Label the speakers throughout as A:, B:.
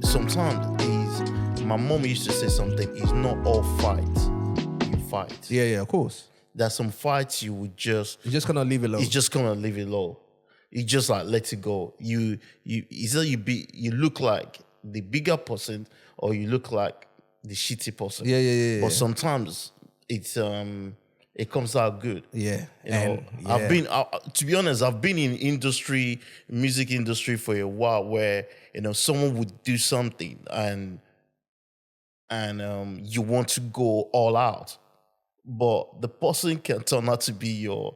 A: sometimes my mom used to say something, it's not all fights you fight.
B: Yeah, of course.
A: There's some fights you just
B: gonna leave it alone.
A: It's just gonna leave it low. You just like let it go. You either you look like the bigger person or you look like the shitty person.
B: Yeah.
A: But sometimes it's it comes out good.
B: Yeah.
A: You know, I've been to be honest, I've been in music industry for a while where, you know, someone would do something and you want to go all out. But the person can turn out to be your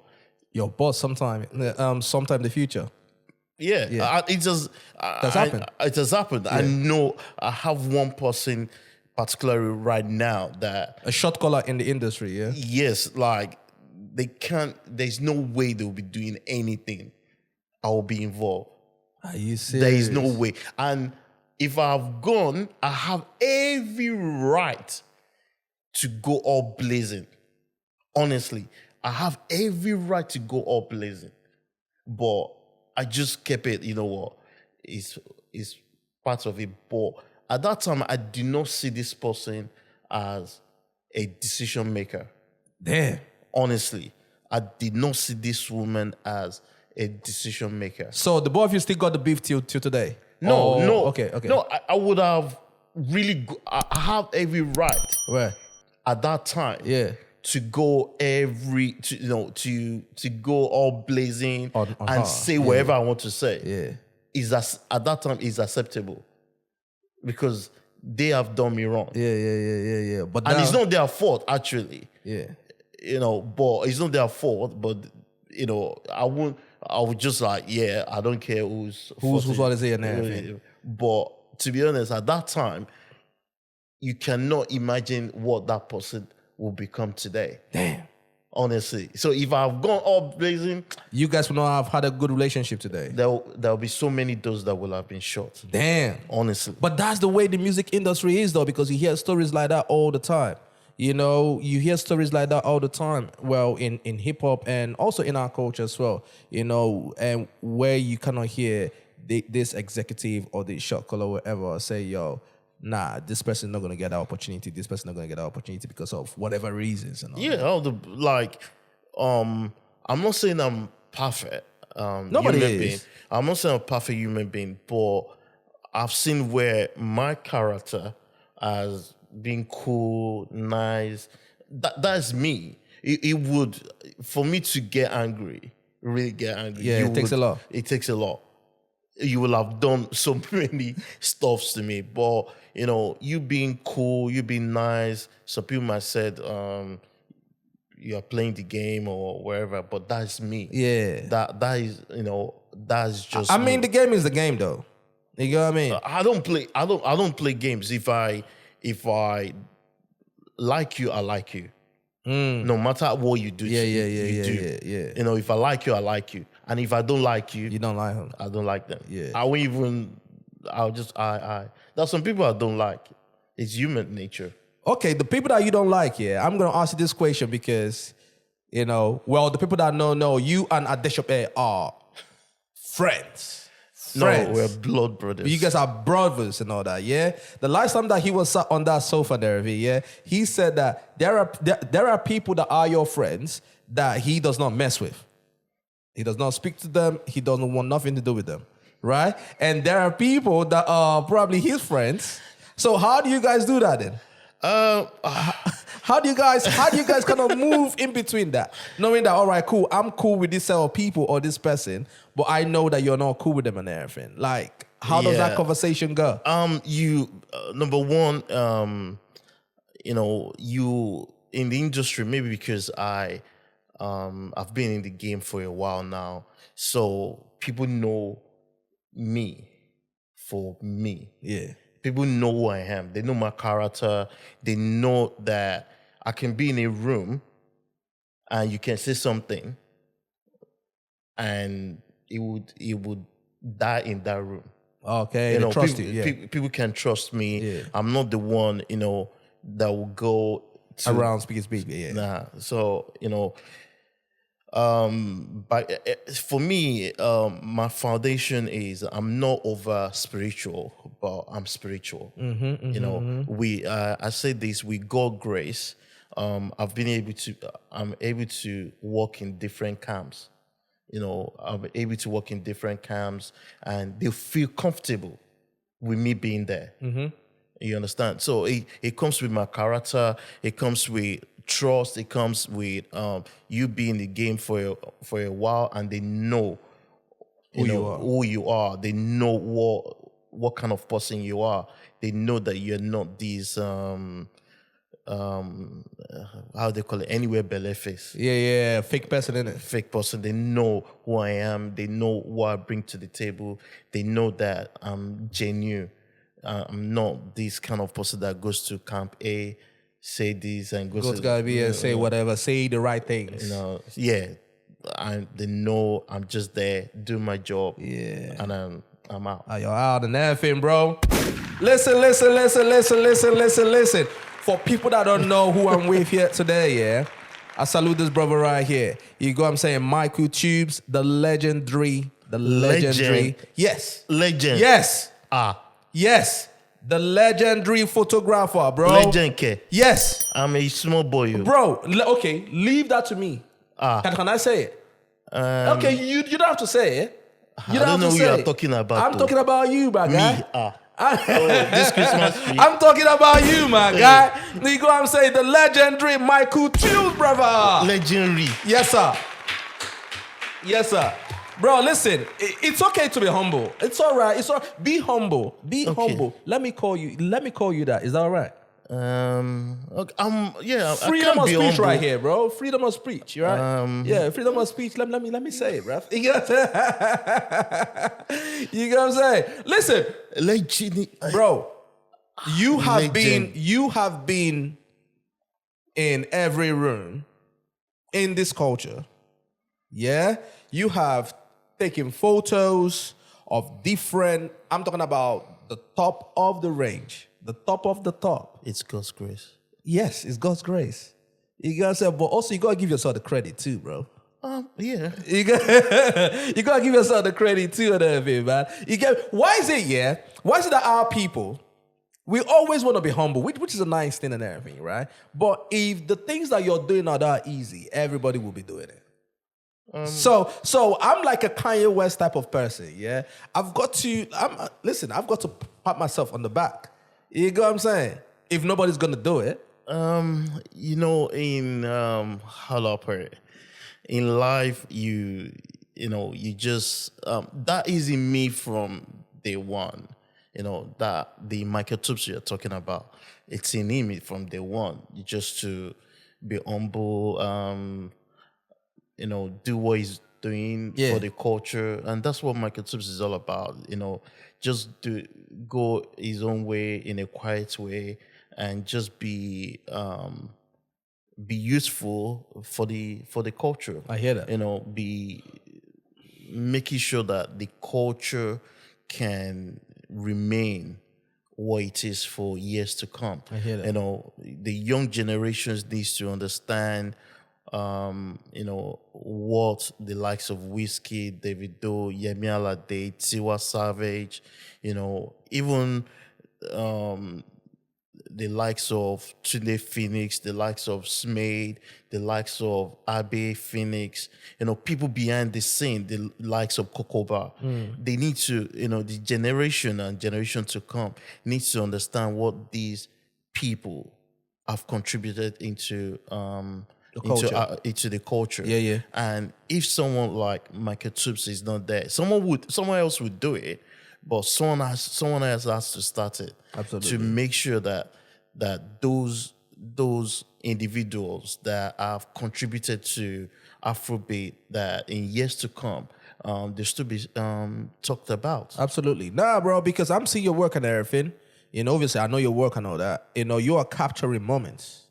B: boss sometime in the future.
A: Yeah. It just
B: That's happened.
A: It has happened.
B: Yeah.
A: I know I have one person particularly right now that
B: A shot caller in the industry, yeah?
A: yes, like there's no way they'll be doing anything. I will be involved.
B: Are you serious?
A: There is no way. And if I've gone, I have every right to go all blazing. Honestly, I have every right to go all blazing. But I just kept it, you know what, it's part of it. But at that time, I did not see this person as a decision maker.
B: Damn.
A: Honestly, I did not see this woman as a decision maker.
B: So the both of you still got the beef till today?
A: No.
B: Okay.
A: No, I would have really, I have every right
B: Where?
A: at that time.
B: Yeah.
A: To go to go all blazing
B: On
A: and
B: her.
A: say whatever I want to say.
B: Yeah.
A: At that time is acceptable because they have done me wrong.
B: Yeah. But
A: And
B: now,
A: it's not their fault actually.
B: Yeah.
A: You know, but it's not their fault. But you know, I would just like, yeah, I don't care who's
B: what is it and everything.
A: But to be honest, at that time, you cannot imagine what that person will become today.
B: Damn.
A: Honestly. So if I've gone all blazing,
B: You guys will not have had a good relationship today.
A: there'll be so many doors that will have been shut.
B: Damn.
A: Honestly.
B: But that's the way the music industry is, though, because you hear stories like that all the time. You know, you hear stories like that all the time. Well, in hip hop and also in our culture as well. You know, and where you cannot hear this executive or the shot caller or whatever say, yo, nah, this person not gonna get that opportunity. This person not gonna get that opportunity because of whatever reasons and all.
A: Yeah,
B: that.
A: I'm not saying I'm perfect.
B: Nobody
A: human
B: is.
A: being. I'm not saying I'm a perfect human being, but I've seen where my character as being cool, nice, that's me. It would, for me to get angry, really get angry.
B: Yeah, it takes a lot.
A: It takes a lot. You will have done so many stuffs to me, but you know, you being cool, you being nice. Some people might said you are playing the game or wherever, but that's me.
B: Yeah.
A: That is, you know, that's just.
B: I mean,
A: me.
B: the game is the game, though. You know what I mean?
A: I don't play games. If I like you, I like you. No matter what you do.
B: Yeah.
A: You know, if I like you, I like you. And if I don't like you,
B: You don't like him.
A: I don't like them.
B: Yeah.
A: There's some people I don't like. It's human nature.
B: Okay, the people that you don't like, yeah, I'm gonna ask you this question because, you know, well, the people that know you and Adesope are friends.
A: No,
B: Friends.
A: we're blood brothers.
B: You guys are brothers and all that, yeah? The last time that he was sat on that sofa there, yeah, he said that there are people that are your friends that he does not mess with. He does not speak to them. He doesn't want nothing to do with them, right? And there are people that are probably his friends. So how do you guys do that then? How do you guys kind of move in between that? Knowing that, all right, cool, I'm cool with this set of people or this person, but I know that you're not cool with them and everything. Like, how does that conversation go?
A: Number one, you know, you in the industry, maybe because I've been in the game for a while now, so people know me for me.
B: Yeah.
A: People know who I am. They know my character. They know that I can be in a room and you can say something and it would die in that room.
B: Okay,
A: You know,
B: trust
A: people,
B: you. Yeah.
A: people can trust me.
B: Yeah.
A: I'm not the one, you know, that will go to
B: Around speaking. Yeah.
A: Nah. So, you know, But for me, my foundation is I'm not over spiritual, but I'm spiritual. I say this with God grace. I'm able to walk in different camps. I'm able to work in different camps, and they feel comfortable with me being there. You understand? So it comes with my character. It comes with trust. It comes with you being in the game for a while, and they know who you are. They know what kind of person you are. They know that you're not these how they call it, anywhere belly face.
B: Yeah, fake person in it.
A: Fake person. They know who I am. They know what I bring to the table. They know that I'm genuine. I'm not this kind of person that goes to camp A, say this and goes
B: to gotta be and say whatever, say the right things.
A: They know I'm just there, do my job.
B: Yeah,
A: and I'm out.
B: You're out and everything, bro. Listen. For people that don't know who I'm with here today, yeah, I salute this brother right here. You go, I'm saying Michael Tubes, the legendary. Yes.
A: Legend.
B: Yes. Yes. The legendary photographer, bro.
A: Legend, K.
B: Yes.
A: I'm a small boy.
B: Bro, okay, leave that to me. Can I say it? Okay, you don't have to say it.
A: I don't know who you are talking about.
B: I'm talking about you, my guy.
A: This Christmas tree.
B: I'm talking about you, my guy. You go and say the legendary Michael Tubes, brother.
A: Legendary.
B: Yes, sir. Bro, listen. It's okay to be humble. It's all right. Be humble. Be humble. Let me call you that. Is that all right? Freedom of speech right here, bro. Freedom of speech, right? Freedom of speech. Let me say it, bro. You know what I'm saying? Listen, bro. You have been in every room in this culture. Yeah, you have taken photos of different. I'm talking about the top of the range. The top of the top.
A: It's God's grace.
B: Yes, it's God's grace. You gotta say, but also you gotta give yourself the credit too, bro.
A: Yeah.
B: You gotta give yourself the credit too and everything, man. Why is it that our people, we always want to be humble, which is a nice thing and everything, right? But if the things that you're doing are that easy, everybody will be doing it. So I'm like a Kanye West type of person, yeah. I've got to pat myself on the back. You know what I'm saying? If nobody's gonna do it,
A: in life, you just that is in me from day one. That the Michael Tubes you're talking about, it's in me from day one. You just to be humble, do what he's doing for the culture, and that's what Michael Tubes is all about. Just to go his own way in a quiet way, and just be useful for the culture.
B: I hear that.
A: Be making sure that the culture can remain what it is for years to come.
B: I hear that.
A: The young generations needs to understand what the likes of Wizkid, Davido, Yemi Alade, Tiwa Savage, even the likes of Tunde Phoenix, the likes of Smade, the likes of Abbas Phoenix, people behind the scene, the likes of Kokoba. They need to, the generation to come needs to understand what these people have contributed into the culture.
B: Yeah.
A: And if someone like Michael Tubes is not there, someone else would do it, but someone else has to start it.
B: Absolutely.
A: To make sure that those individuals that have contributed to Afrobeat, that in years to come, they still be talked about.
B: Absolutely. Nah, bro, because I'm seeing your work and everything. Obviously I know your work and all that. You are capturing moments.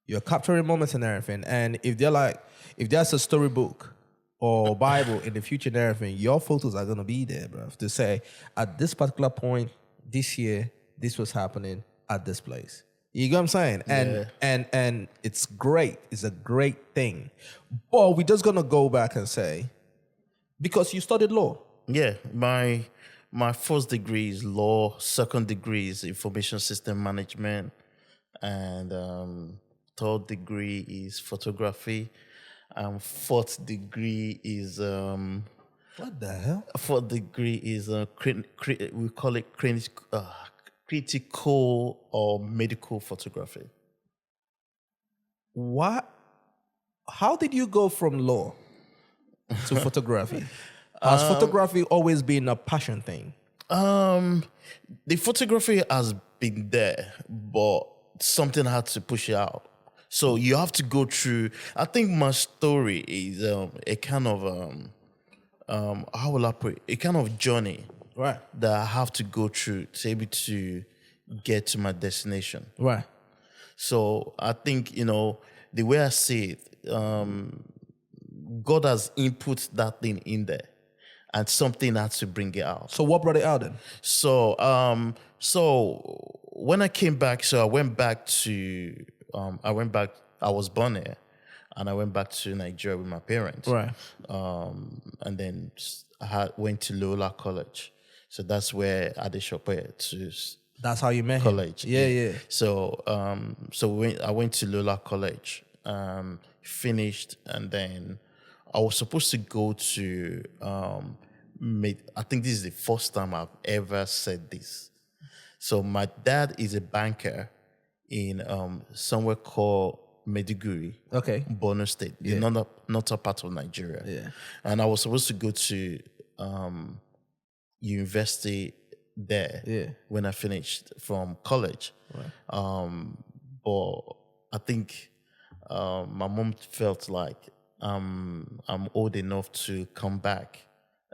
B: You're capturing moments and everything. And if there's a storybook or Bible in the future and everything, your photos are gonna be there, bro. To say at this particular point this year, this was happening at this place. You get what I'm saying? And it's great. It's a great thing. But we're just gonna go back and say, because you studied law.
A: Yeah, my first degree is law, second degree is information system management, and third degree is photography, and fourth degree is
B: What the hell?
A: fourth degree is we call it critical or medical photography.
B: What? How did you go from law to photography? Has photography always been a passion thing?
A: The photography has been there, but something had to push it out. So you have to go through. I think my story is a kind of how will I put it? A kind of journey,
B: Right.
A: that I have to go through to be able to get to my destination.
B: Right.
A: So I think, the way I see it, God has input that thing in there, and something had to bring it out.
B: So what brought it out then?
A: So when I came back, I went back to I was born here, and I went back to Nigeria with my parents.
B: Right.
A: And then went to Loyola College. So that's where Adesope to
B: That's how you met
A: college.
B: him. Yeah.
A: So I went to Loyola College, finished, and then I was supposed to go to I think this is the first time I've ever said this. So my dad is a banker in somewhere called Maiduguri,
B: Okay.
A: Borno State, the northern part of Nigeria.
B: Yeah.
A: And I was supposed to go to university there when I finished from college.
B: Right.
A: But I think my mom felt like I'm old enough to come back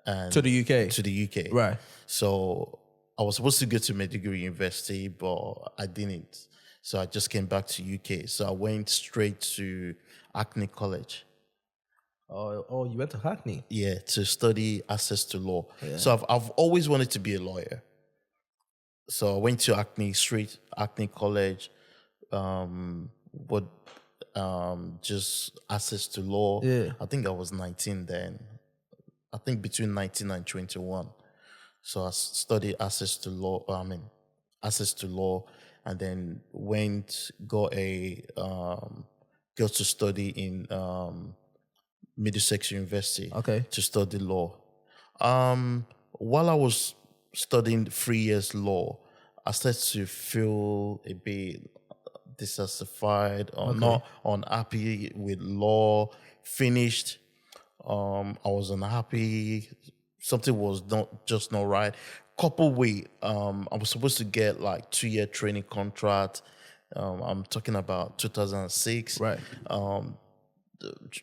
A: and
B: To the UK.
A: To the UK.
B: Right.
A: So I was supposed to go to Maiduguri University, but I didn't. So I just came back to UK. So I went straight to Hackney College.
B: Oh, you went to Hackney?
A: Yeah, to study access to law. Yeah. So I've always wanted to be a lawyer. So I went to Hackney College, but just access to law.
B: Yeah.
A: I think I was 19 then. I think between 19 and 21. So I studied access to law. And then got to study in Middlesex University.
B: Okay.
A: To study law. While I was studying 3 years law, I started to feel a bit dissatisfied or not unhappy with law. Finished. I was unhappy. Something was not right. Coupled with I was supposed to get like 2-year training contract. I'm talking about 2006.
B: Right.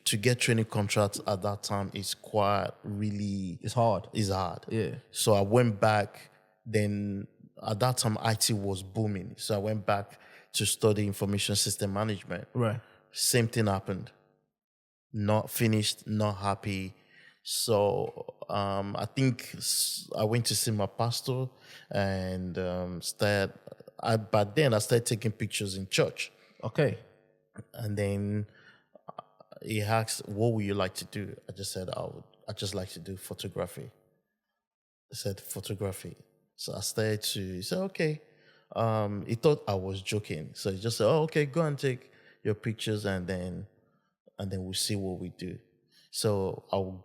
A: To get training contracts at that time is
B: It's hard.
A: It's hard.
B: Yeah.
A: So I went back. Then at that time IT was booming. So I went back to study information system management.
B: Right.
A: Same thing happened. Not finished, not happy. So I think I went to see my pastor and but then I started taking pictures in church.
B: Okay.
A: And then he asked, "What would you like to do?" I just said, "I'd just like to do photography." I said, "Photography." So I started he said, "Okay." He thought I was joking. So he just said, "Oh, okay, go and take your pictures and then we'll see what we do." So I'll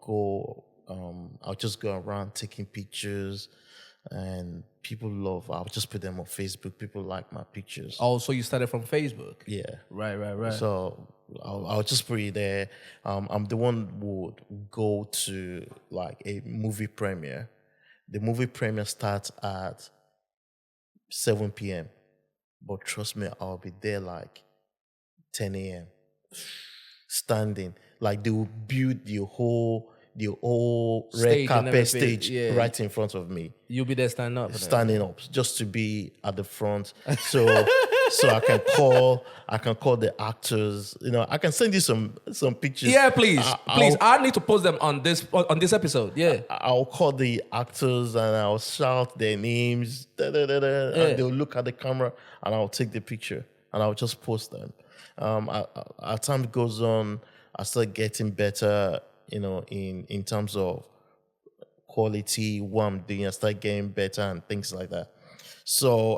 A: just go around taking pictures, and I'll just put them on Facebook. People like my pictures.
B: Oh, so you started from Facebook?
A: Yeah.
B: Right.
A: So I'll just put it there. I'm the one who would go to like a movie premiere. The movie premiere starts at 7 p.m. But trust me, I'll be there like 10 a.m. standing. Like they will build the whole red carpet stage right in front of me.
B: You'll be there standing up
A: just to be at the front. So I can call the actors. I can send you some pictures.
B: Yeah, please. I need to post them on this episode. Yeah.
A: I'll call the actors and I'll shout their names. And they'll look at the camera and I'll take the picture. and I'll just post them. As time goes on, I start getting better, in terms of quality, what I'm doing. I start getting better and things like that. So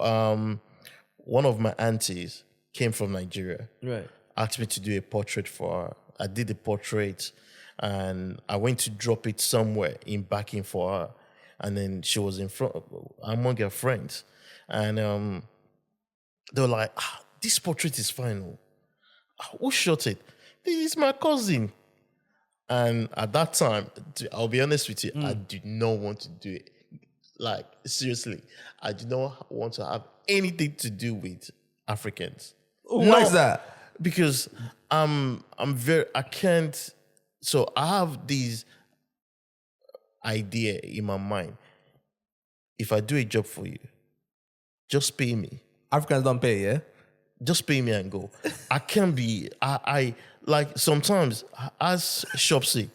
A: one of my aunties came from Nigeria,
B: Right.
A: asked me to do a portrait for her. I did the portrait, and I went to drop it somewhere in backing for her. And then she was in front among her friends, and they were like, "This portrait is fine. Who shot it? This is my cousin." And at that time, I'll be honest with you, I did not want to do it. Like, seriously, I did not want to have anything to do with Africans.
B: Why is that?
A: Because I can't. So I have this idea in my mind. If I do a job for you, just pay me.
B: Africans don't pay, yeah?
A: Just pay me and go. I can't be. I like sometimes as Shopsy,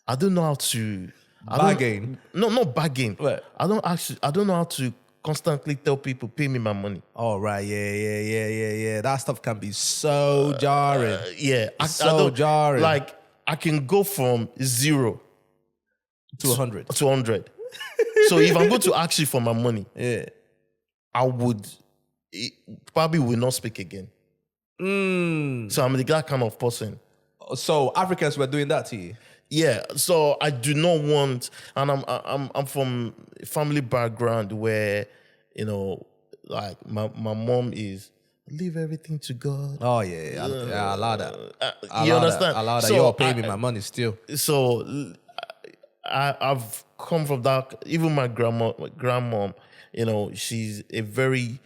A: I don't know how to
B: Bargain.
A: No, not bargain.
B: What?
A: I don't know how to constantly tell people pay me my money.
B: Oh, right. Yeah. That stuff can be so jarring.
A: Yeah,
B: So jarring.
A: Like I can go from 0
B: to 100.
A: to 100. So if I'm going to ask you for my money,
B: Yeah.
A: I would probably will not speak again. So I'm that kind of person.
B: So Africans were doing that to you?
A: Yeah, so I do not want, and I'm from a family background where, like my mom is leave everything to God.
B: Oh, yeah. I allow that.
A: You understand?
B: I allow that.
A: So
B: You're paying me my money still.
A: So I've come from that. Even my grandmom, she's a very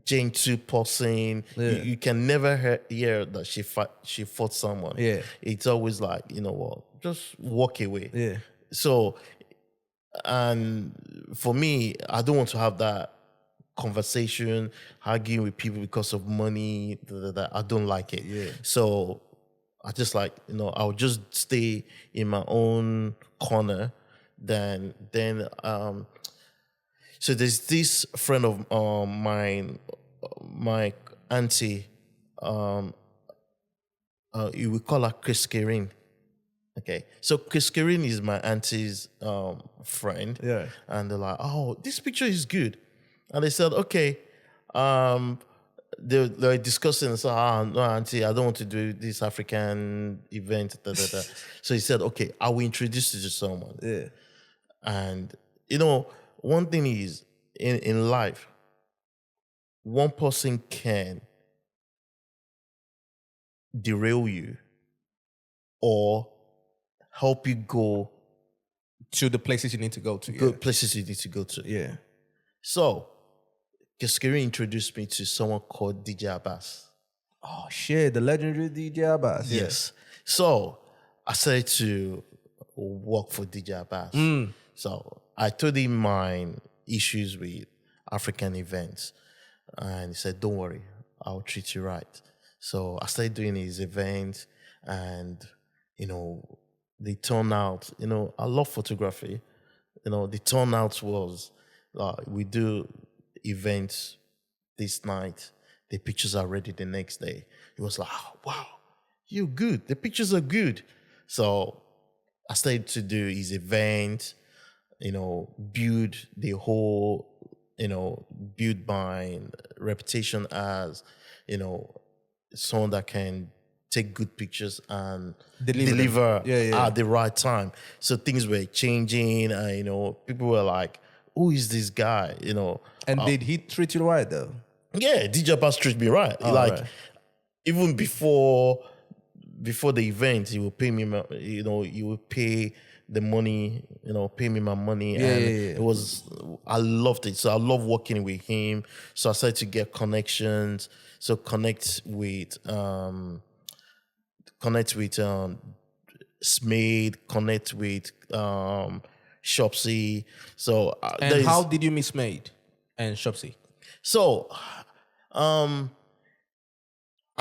A: gentle person.
B: Yeah.
A: You can never hear that she fought someone.
B: Yeah.
A: It's always like, you know what, just walk away.
B: Yeah.
A: So, and for me, I don't want to have that conversation, arguing with people because of money. I don't like it.
B: Yeah.
A: So I just like, I'll just stay in my own corner. Then so there's this friend of mine, my auntie, you would call her Krane. Okay, so Krane is my auntie's friend.
B: Yeah.
A: And they're like, "Oh, this picture is good," and they said, "Okay." They're discussing and said, "No, auntie, I don't want to do this African event." So he said, "Okay, I will introduce you to someone."
B: Yeah.
A: And one thing is in life, one person can derail you or help you go
B: To the places you need to go to.
A: good places you need to go to.
B: Yeah.
A: So, Keskeri introduced me to someone called DJ Abbas.
B: Oh, shit. The legendary DJ Abbas. Yeah.
A: Yes. So, I started to work for DJ Abbas. So, I told him my issues with African events. And he said, "Don't worry, I'll treat you right." So, I started doing his events, and, the turnout, I love photography. The turnout was, we do events this night, the pictures are ready the next day. It was like, "Oh, wow, you're good. The pictures are good." So I started to do his event, build the whole, build my reputation as, someone that can take good pictures and deliver at the right time. So things were changing, and people were like, "Who is this guy?"
B: And did he treat you right, though?
A: Yeah, DJ Abbas treated me right.
B: Right.
A: Even before the event, he would pay me. He would pay the money. Pay me my money.
B: Yeah.
A: It was. I loved it. So I love working with him. So I started to get connections. So connect with Smade. Connect with Shopsy. So
B: And how did you meet Smade and Shopsy?
A: So, I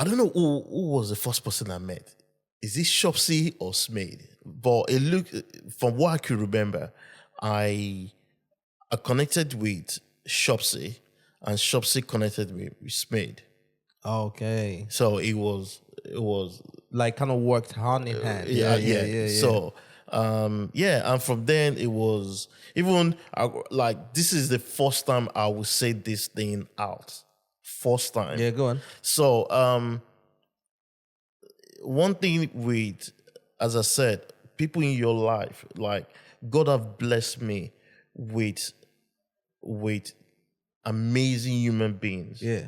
A: don't know who was the first person I met. Is it Shopsy or Smade? But it looked, from what I could remember, I connected with Shopsy, and Shopsy connected with Smade.
B: Okay.
A: So it was
B: Like kind of worked hand in hand.
A: yeah. So and from then it was even like this is the first time I will say this thing out. First time.
B: Yeah, go on.
A: So one thing with, as I said, people in your life, like God have blessed me with amazing human beings.
B: Yeah.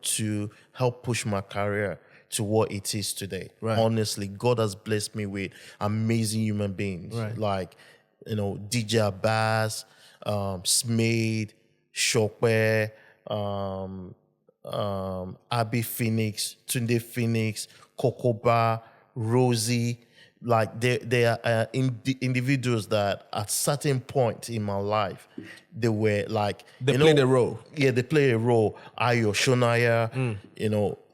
A: To help push my career to what it is today.
B: Right.
A: Honestly, God has blessed me with amazing human beings.
B: Right.
A: Like, DJ Abbas, Smade, Shokwe, Abby Phoenix, Tunde Phoenix, Kokoba, Rosie. Like they are individuals that at certain point in my life, they were like
B: They played a role.
A: Yeah, they play a role. Ayo Shonaya,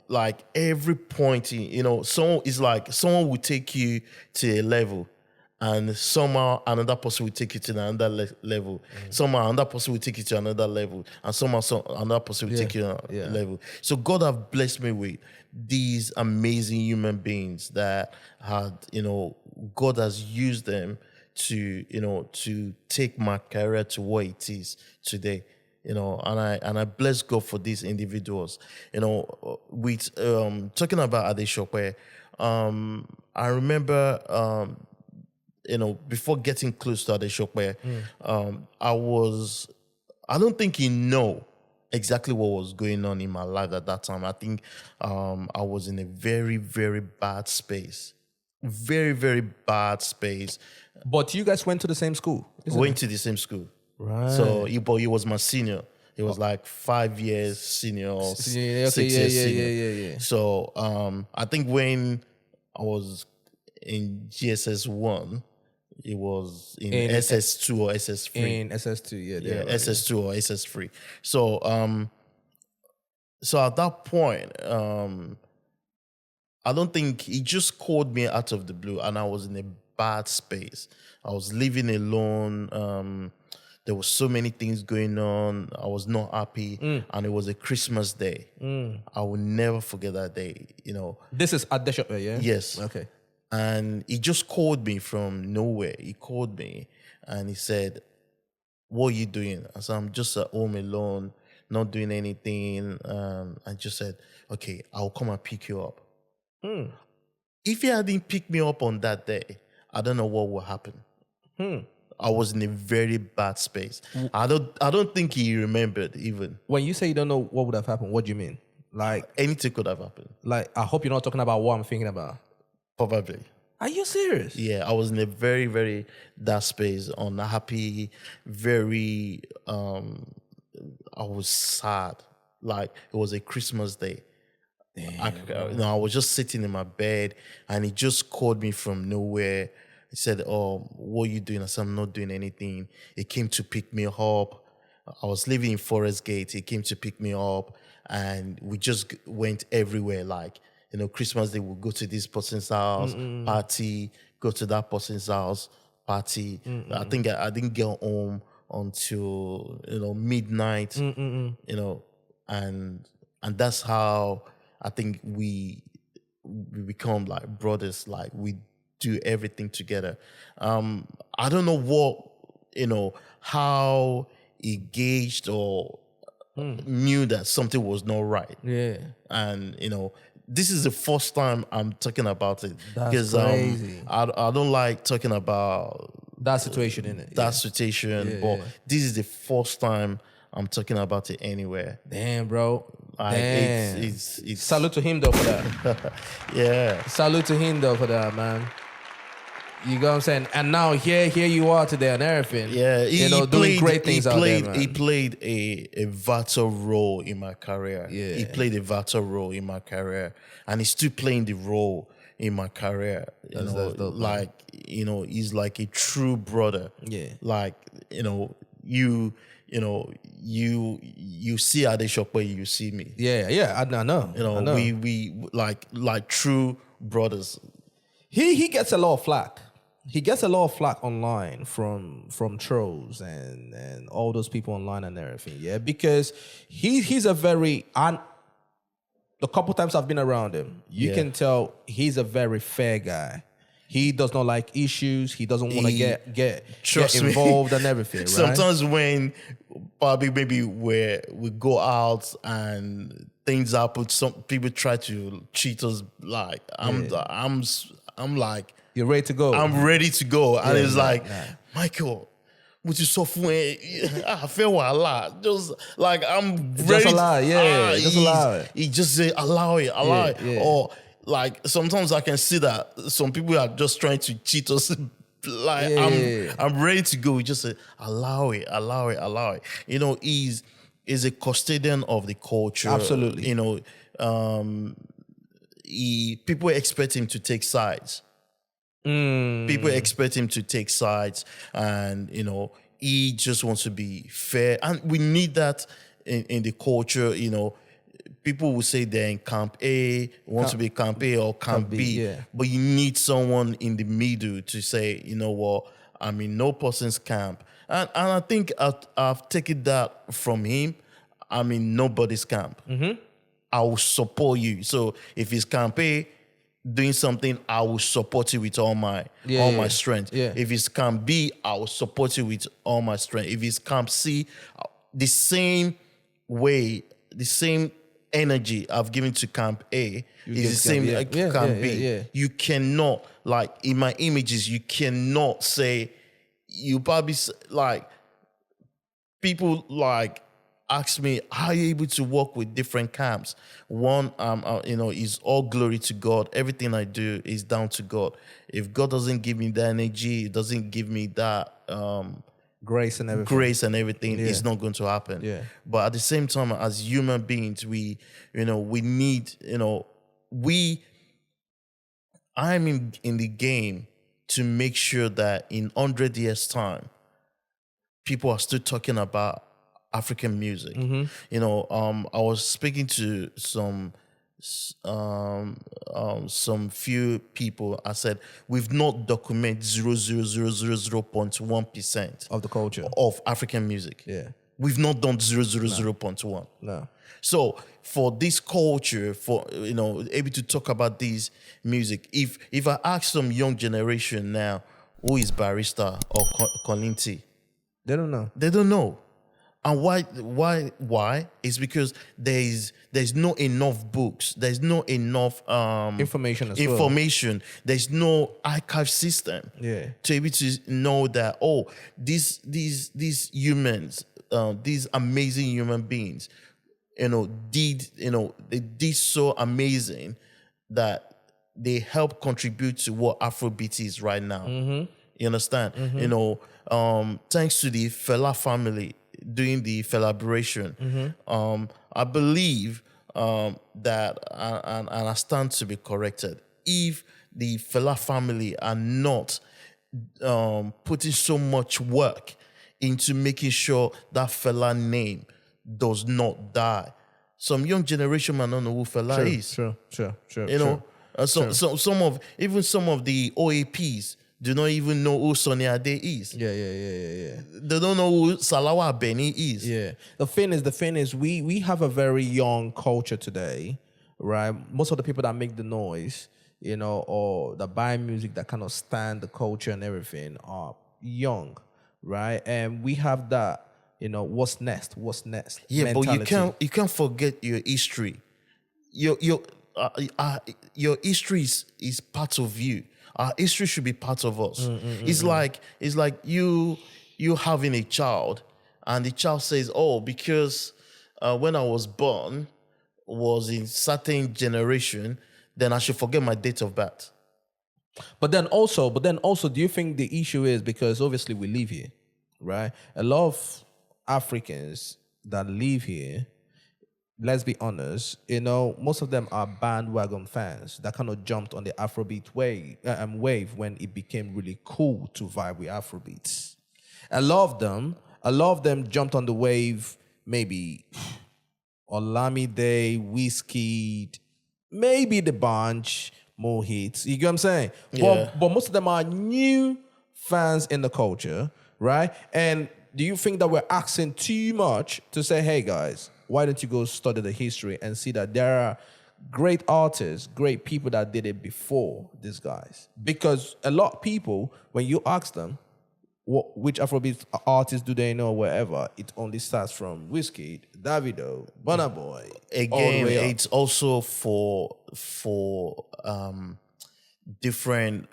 A: like every point in, someone is like someone will take you to a level, and somehow another person will take you to another level. Somehow another person will take you to another level, and somehow another person will take you to another level. So God have blessed me with these amazing human beings that had, God has used them to take my career to what it is today. And I bless God for these individuals. With talking about Adesope, I remember before getting close to Adesope, I don't think he know exactly what was going on in my life at that time. I think I was in a very, very bad space. Very, very bad space.
B: But you guys went to the same school?
A: Went to the same school.
B: Right.
A: So he was my senior. He was like 5 years senior or 6 years senior.
B: Yeah.
A: So I think when I was in GSS 1, it was in SS2 or SS3.
B: In SS2,
A: yeah, SS2 or SS3. So so at that point, I don't think he just called me out of the blue, and I was in a bad space. I was living alone. There was so many things going on. I was not happy, and it was a Christmas day. I will never forget that day.
B: This is at the shop, yeah?
A: Yes.
B: Okay.
A: And he just called me from nowhere. He called me and he said, "What are you doing?" I said, "I'm just at home alone, not doing anything." I just said, "Okay, I'll come and pick you up." If he hadn't picked me up on that day, I don't know what would happen. I was in a very bad space. I don't think he remembered even.
B: When you say you don't know what would have happened, what do you mean? Like
A: anything could have happened.
B: Like, I hope you're not talking about what I'm thinking about.
A: Probably.
B: Are you serious?
A: Yeah, I was in a very, very dark space, unhappy, very, I was sad. Like, it was a Christmas day. I was just sitting in my bed, and he just called me from nowhere. He said, "Oh, what are you doing?" I said, "I'm not doing anything." He came to pick me up. I was living in Forest Gate. He came to pick me up, and we just went everywhere. Like, Christmas Day, we'll go to this person's house, party, go to that person's house, party. I think I didn't get home until, midnight, and that's how I think we become like brothers, like we do everything together. I don't know what, how he gauged or knew that something was not right.
B: Yeah.
A: And, this is the first time I'm talking about it.
B: That's
A: because
B: crazy.
A: I don't like talking about
B: that situation, innit?
A: That situation, but this is the first time I'm talking about it anywhere.
B: Damn, bro.
A: Like,
B: Damn.
A: It's
B: salute to him though for that.
A: Yeah.
B: Salute to him though for that, man. You know what I'm saying? And now here you are today and everything.
A: Yeah,
B: doing great things out there, man.
A: He played a vital role in my career.
B: Yeah.
A: He played a vital role in my career, and he's still playing the role in my career.
B: That's dope,
A: like he's like a true brother.
B: Yeah.
A: Like you see Adesope, you see me.
B: Yeah, I know. I know.
A: We like true brothers.
B: He gets a lot of flack. He gets a lot of flack online from trolls and all those people online and everything, yeah, because he's a very the couple times I've been around him, you can tell he's a very fair guy. He does not like issues. He doesn't want to get involved and everything, right?
A: Sometimes when probably maybe we go out and things happen, some people try to cheat us. Like I'm like,
B: you're ready to go.
A: I'm ready to go, and it's like, Michael, which is so funny. I feel a lot. Just like I'm ready.
B: Just allow it. Just allow it.
A: He just say allow it. Or like sometimes I can see that some people are just trying to cheat us. Like I'm ready to go. We just say allow it. You know, he's a custodian of the culture.
B: Absolutely.
A: You know, people expect him to take sides. People expect him to take sides, and you know, he just wants to be fair, and we need that in the culture. You know, people will say they're in camp A, to be camp A or camp B, but you need someone in the middle to say, you know what, I'm in no person's camp, and I think I've taken that from him. I'm in nobody's camp. I will support you. So if it's camp A doing something, I will support you with all my strength. If it's camp B, I will support you with all my strength. If it's camp C, the same way, the same energy I've given to camp A is the same camp B. You cannot, like in my images, you cannot say, you probably like, people like ask me, how are you able to work with different camps? One, you know, is all glory to God. Everything I do is down to God. If God doesn't give me that energy, it doesn't give me that
B: grace and everything,
A: it's not going to happen. But at the same time, as human beings, we need, you know, I'm in the game to make sure that in 100 years' time, people are still talking about African music. You know, I was speaking to some few people. I said, we've not documented 0.1%
B: of the culture
A: of African music. We've not done 0.1.
B: No.
A: So for this culture, for, you know, able to talk about this music, if I ask some young generation now, who is Barrister or Colinti,
B: they don't know.
A: They don't know. And why? It's because there's no enough books. There's no enough
B: information.
A: There's no archive system. To be able to know that, oh, these humans, these amazing human beings, they did so amazing that they help contribute to what Afrobeats is right now. You understand? You know, thanks to the Fela family doing the collaboration, I believe that, and I stand to be corrected, if the Fela family are not putting so much work into making sure that Fela name does not die, some young generation might not know who Fela is.
B: Sure.
A: You know, some of the OAPs do not even know who Sonny Ade is. They don't know who Salawa Benny is.
B: The thing is, we have a very young culture today, right? Most of the people that make the noise, you know, or that buy music, that kind of stand the culture and everything, are young, right? And we have that, you know, what's next
A: Yeah,
B: mentality.
A: but you can't forget your history. Your history is part of you. Our history should be part of us. It's like you having a child, and the child says, "Oh, because when I was born was in certain generation, then I should forget my date of birth."
B: But then also, do you think the issue is because obviously we live here, right? A lot of Africans that live here, let's be honest, you know, most of them are bandwagon fans that kind of jumped on the Afrobeat wave when it became really cool to vibe with Afrobeats. A lot of them jumped on the wave, maybe Olamide, Wizkid, maybe The Bunch, more hits. You get what I'm saying?
A: Yeah.
B: But most of them are new fans in the culture, right? And do you think that we're asking too much to say, hey guys, why don't you go study the history and see that there are great artists, great people that did it before these guys. Because a lot of people, when you ask them, which Afrobeat artists do they know, wherever, it only starts from Wizkid, Davido, Burna Boy.
A: Again, it's also for different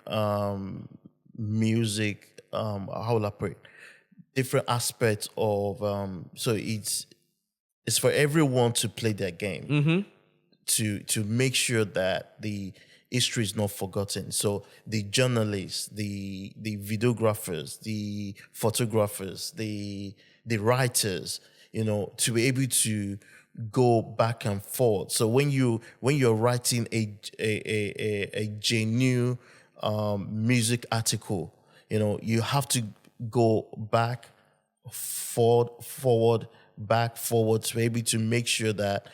A: music, how will I put it? Different aspects of so it's for everyone to play their game, to make sure that the history is not forgotten. So the journalists, the videographers, the photographers, the writers, to be able to go back and forth. So when you're writing a genuine music article, you have to go back, forward, back, forward, to be able to make sure that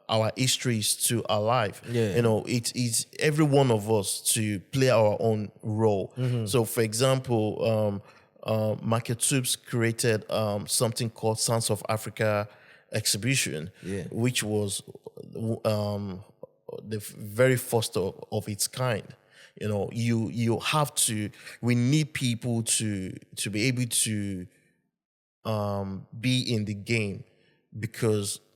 A: our history is still alive.
B: Yeah.
A: It's every one of us to play our own role. So, for example, Michael Tubes created something called Sounds of Africa exhibition, which was the very first of its kind. You have to. We need people to be able to be in the game,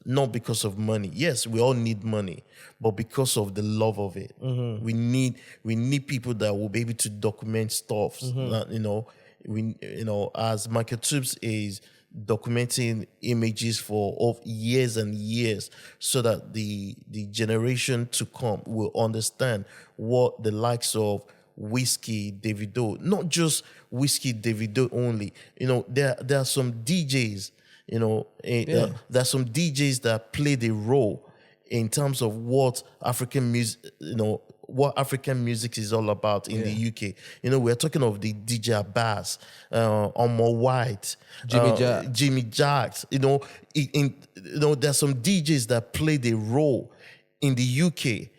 A: not because of money. Yes, we all need money, but because of the love of it. We need people that will be able to document stuff. That, as Michael Tubes is documenting images for years and years, so that the generation to come will understand what the likes of Wizkid, Davido, not just Wizkid, Davido only. There are some DJs. There's some DJs that play the role in terms of what African music, what African music is all about in the UK. We're talking of the DJ Abbas, Omo White, Jimmy Jacks. There's some DJs that play the role in the UK.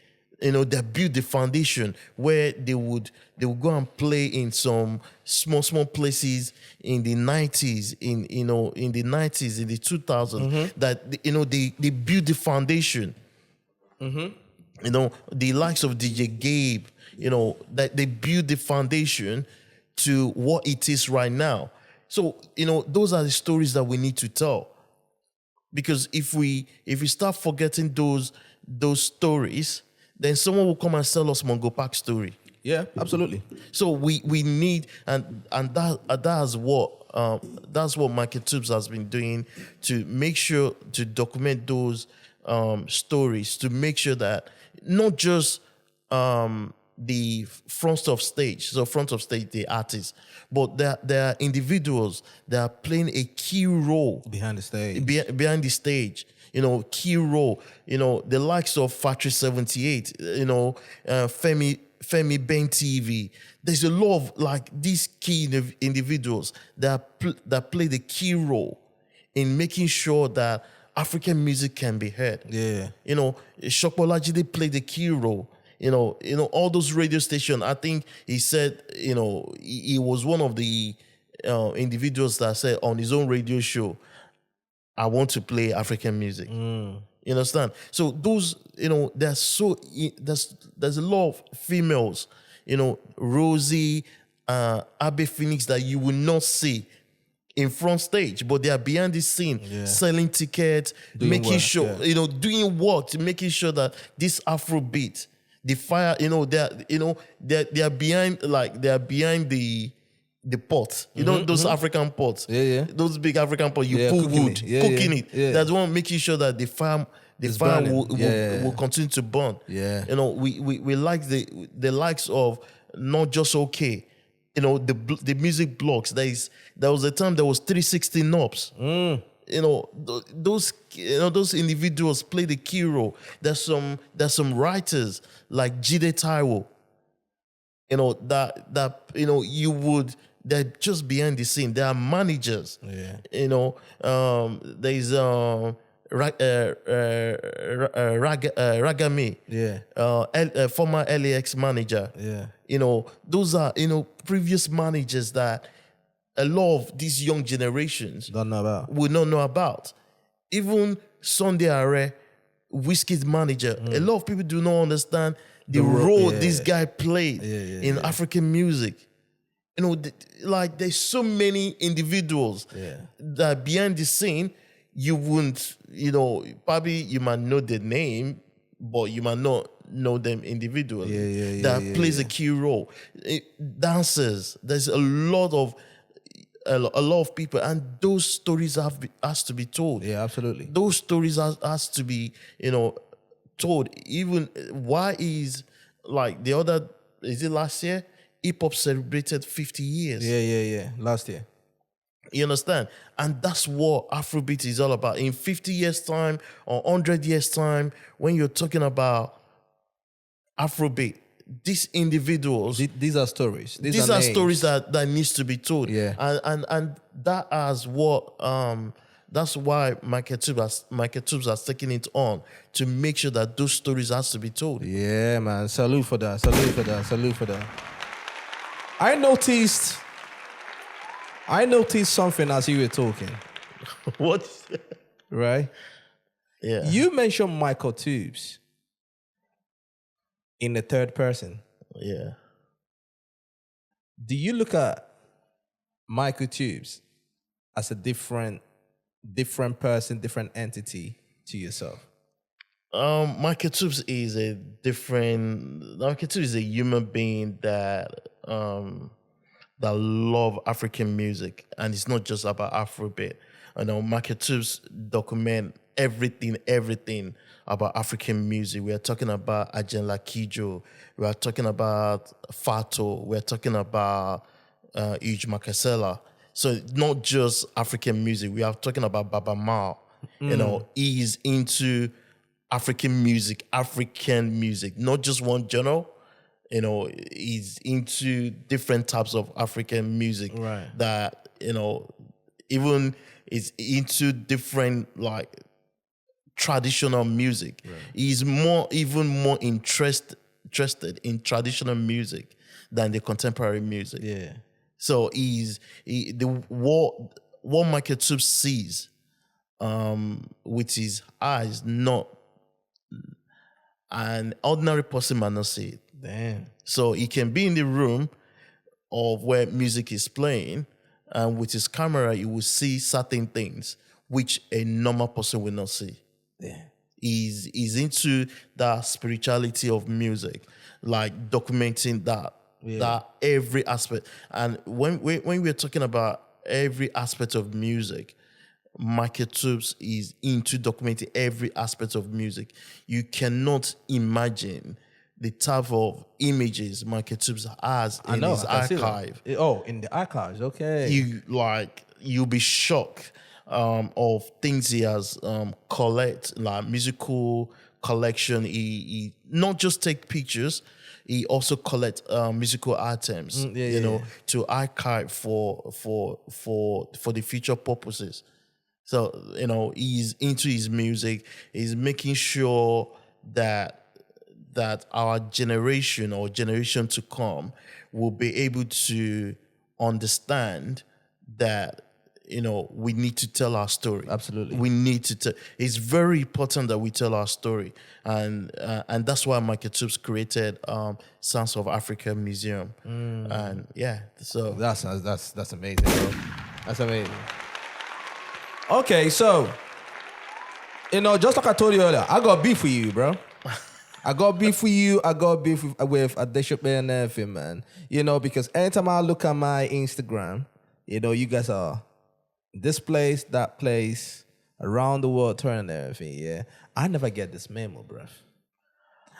A: That build the foundation where they would go and play in some small places in the 90s, in the 90s, in the 2000s, that they build the foundation. The likes of DJ Gabe, that they build the foundation to what it is right now. So, those are the stories that we need to tell. Because if we start forgetting those stories, then someone will come and sell us Mongo Park story.
B: Yeah, absolutely.
A: So we need, and that's what Michael Tubes has been doing, to make sure to document those stories, to make sure that not just the front of stage, the artists, but there are individuals that are playing a key role
B: behind the stage.
A: Behind the stage. Key role, the likes of Factory 78, Femi Ben TV. There's a lot of like these key individuals that play the key role in making sure that African music can be heard.
B: Yeah.
A: Shokbolajide played the key role. All those radio stations. I think he said, he was one of the individuals that said on his own radio show, I want to play African music. You understand? So those, there's a lot of females, Rosie, Abbey Phoenix, that you will not see in front stage, but they are behind the scene, selling tickets, making sure, doing work, making sure that this Afrobeat, the fire, they are behind, the pot, those African pots, those big African pots. You put wood, cooking it. That's one making sure that the fire will continue to burn. We like the likes of not just okay. The music blocks. There was a time there was 360 knobs. Those individuals play the key role. There's some writers like Jide Taiwo. They're just behind the scene. There are managers. There's Ragami. Former LAX manager. Those are previous managers that a lot of these young generations
B: don't know about.
A: will not know about. Even Sunday Are, Wizkid's manager. A lot of people do not understand the role this guy played in African music. You know, like there's so many individuals that behind the scene, you wouldn't, you know, probably you might know the name, but you might not know them individually. That plays a key role. Dancers, there's a lot of people, and those stories has to be told.
B: Yeah, absolutely.
A: Those stories has to be, you know, told. Even why is like the other, is it last year? Hip hop celebrated 50 years.
B: Yeah. Last year.
A: You understand? And that's what Afrobeat is all about. In 50 years' time or 100 years' time, when you're talking about Afrobeat, these individuals...
B: These are stories.
A: These are stories that needs to be told.
B: Yeah.
A: And that is what... that's why Michael Tubes has taken it on to make sure that those stories has to be told.
B: Yeah, man. Salute for that. I noticed something as you were talking.
A: What?
B: Right?
A: Yeah.
B: You mentioned Michael Tubes in the third person.
A: Yeah.
B: Do you look at Michael Tubes as a different person, different entity to yourself?
A: Michael Tubes is a human being that love African music, and it's not just about Afrobeat. You know, Michael Tubes document everything about African music. We are talking about Ajen Kijo, we are talking about Fato, we are talking about Uj Makasela. So not just African music, we are talking about Baba Mal. You know, he's into African music, not just one genre. You know, he's into different types of African music.
B: Right.
A: That, you know, even is into different like traditional music. Right. He's even more interested in traditional music than the contemporary music.
B: Yeah.
A: So what Michael Tubes sees with his eyes, not an ordinary person might not see it.
B: Damn.
A: So he can be in the room of where music is playing, and with his camera, he will see certain things which a normal person will not see.
B: Yeah.
A: He's into that spirituality of music, like documenting that every aspect. And when we're talking about every aspect of music, Michael Tubes is into documenting every aspect of music. You cannot imagine the type of images Michael Tubes has in his archive.
B: In the archives, okay.
A: You'll be shocked of things he has collect, like musical collection. He not just take pictures, he also collect musical items, to archive for the future purposes. So, you know, he's into his music. He's making sure that our generation or generation to come will be able to understand that, you know, we need to tell our story.
B: Absolutely.
A: We need to tell. It's very important that we tell our story. And that's why Michael Tubes created Sounds of Africa Museum. And so
B: that's amazing, bro. That's amazing. Okay, so, you know, just like I told you earlier, I got beef with you, bro. I got beef with you. I got beef with Adesope and everything, man. You know, because anytime I look at my Instagram, you know, you guys are this place, that place, around the world, turning everything, yeah. I never get this memo, bruv.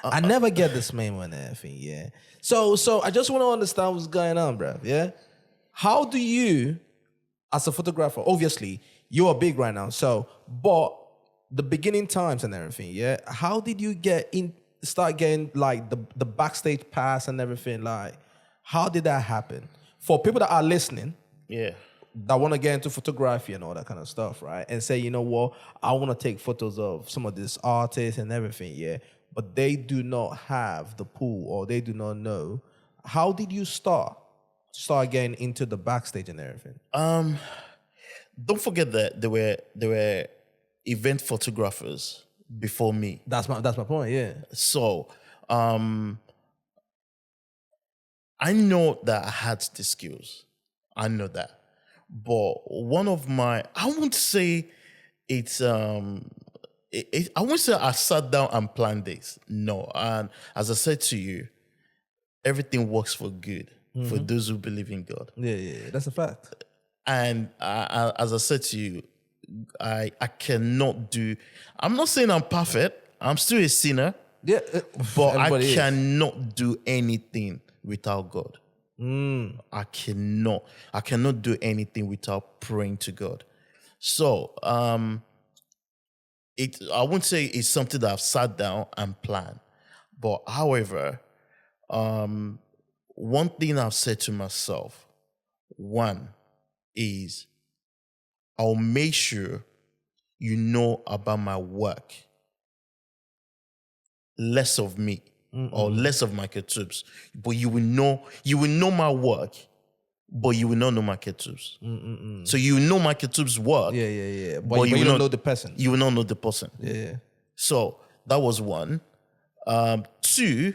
B: I never get this memo and everything, yeah. So I just want to understand what's going on, bruv, yeah? How do you, as a photographer, obviously, you're big right now, but the beginning times and everything, yeah? How did you start getting like the backstage pass and everything? Like, how did that happen? For people that are listening, that want to get into photography and all that kind of stuff, right? And say, you know what, I want to take photos of some of these artists and everything, yeah? But they do not have the pool, or they do not know. How did you start getting into the backstage and everything?
A: Don't forget that there were event photographers before me.
B: That's my point. Yeah.
A: So I know that I had the skills. I know that. But one of my, I won't say it's I won't say I sat down and planned this. No. And as I said to you, everything works for good for those who believe in God.
B: Yeah. That's a fact.
A: And as I said to you, I cannot do, I'm not saying I'm perfect. I'm still a sinner.
B: Yeah.
A: But I
B: everybody is.
A: cannot do anything without God. I cannot do anything without praying to God. So I wouldn't say it's something that I've sat down and planned. But however, one thing I've said to myself, one is I'll make sure you know about my work. Less of me or less of Michael Tubes. But you will know my work, but you will not know Michael Tubes. So you know Michael Tubes' work.
B: Yeah. But you don't know the person.
A: You will not know the person.
B: Yeah.
A: So that was one. Two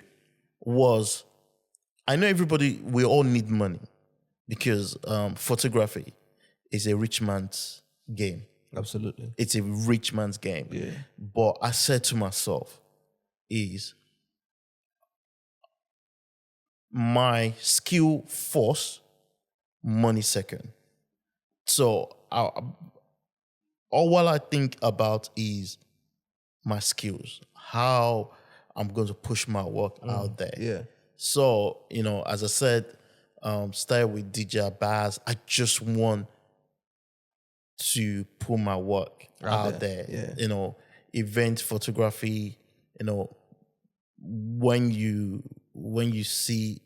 A: was, I know we all need money because photography is a rich man's game.
B: Absolutely.
A: It's a rich man's game.
B: Yeah.
A: But I said to myself, is my skill first, money second. So all I think about is my skills, how I'm going to push my work out there.
B: Yeah.
A: So, as I said, started with DJ Abbas. I just want to put my work out there.
B: Yeah.
A: Event photography, when you see,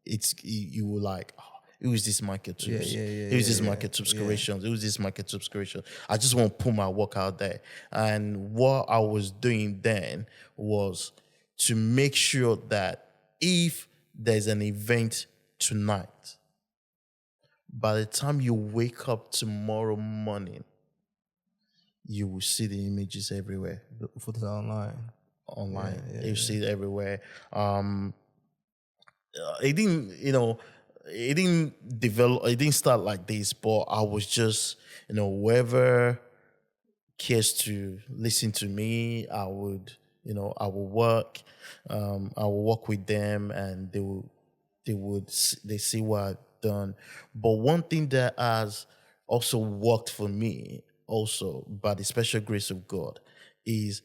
A: it's you will like, oh, it was this market tubes. It was this market tubes creations. It was this market tubes creation. I just want to put my work out there. And what I was doing then was to make sure that if there's an event tonight, by the time you wake up tomorrow morning, you will see the images everywhere.
B: The photos are online.
A: You see it everywhere. It didn't start like this, but I was just, whoever cares to listen to me, I will work with them, and they see what I've done. But one thing that has also worked for me, also by the special grace of God, is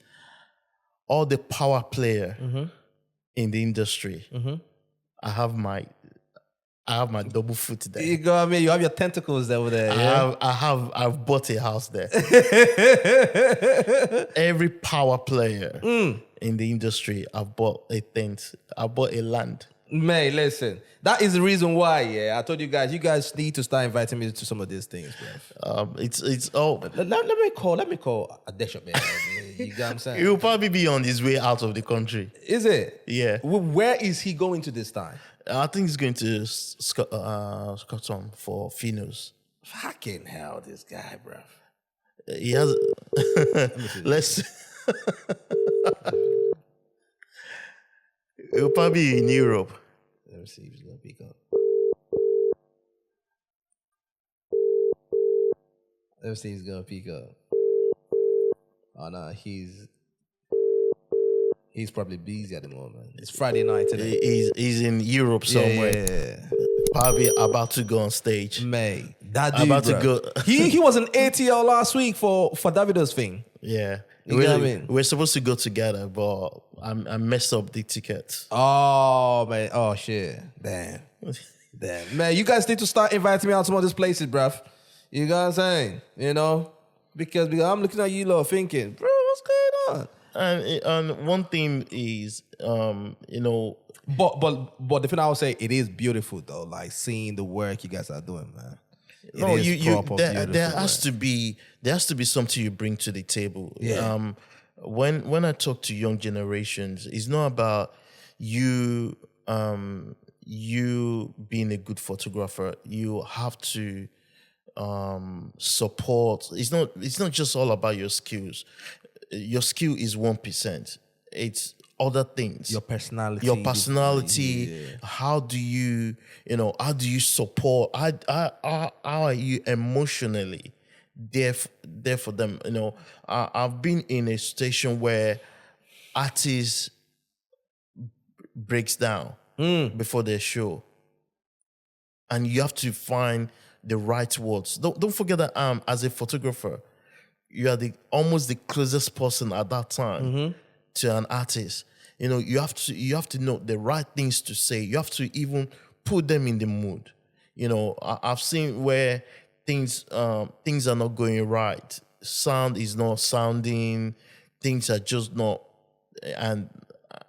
A: all the power player in the industry. I have my double foot there.
B: You got me. You have your tentacles over there.
A: I've bought a house there. Every power player in the industry, I've bought a tent. I bought a land.
B: Man, listen. That is the reason why. I told you guys need to start inviting me to some of these things, bro.
A: It's all.
B: Let me call Adesope, man. You got what I'm saying?
A: He'll probably be on his way out of the country.
B: Is it?
A: Yeah.
B: Where is he going to this time?
A: I think he's going to Scotland for Finos.
B: Fucking hell, this guy, bro.
A: He has. Let's. He'll probably be in Europe.
B: Let me see if he's gonna pick up. Let's see if he's gonna pick up. Oh no, he's probably busy at the moment. It's Friday night today.
A: He's in Europe somewhere.
B: Yeah.
A: Probably about to go on stage.
B: Mate, that dude,
A: About
B: bro.
A: to go.
B: he was in ATL last week for Davido's thing.
A: Yeah.
B: You know what I mean?
A: We're supposed to go together, but I messed up the tickets.
B: Oh man, oh shit, damn, man. You guys need to start inviting me out to some of these places, bruv. You know what I'm saying? Because I'm looking at you lot thinking, bro, what's going on?
A: And one thing is,
B: But the thing I would say, it is beautiful though. Like seeing the work you guys are doing, man.
A: There has to be something you bring to the table.
B: Yeah.
A: When I talk to young generations, it's not about you being a good photographer. You have to support. It's not just all about your skills. your skill is 1%. It's other things.
B: Your personality.
A: Your personality. How do you, how do you support? How are you emotionally there for them? I've been in a situation where artists breaks down before their show, and you have to find the right words. Don't forget that as a photographer, you are almost the closest person at that time to an artist. You have to know the right things to say. You have to even put them in the mood. I've seen where things are not going right. Sound is not sounding. Things are just not, and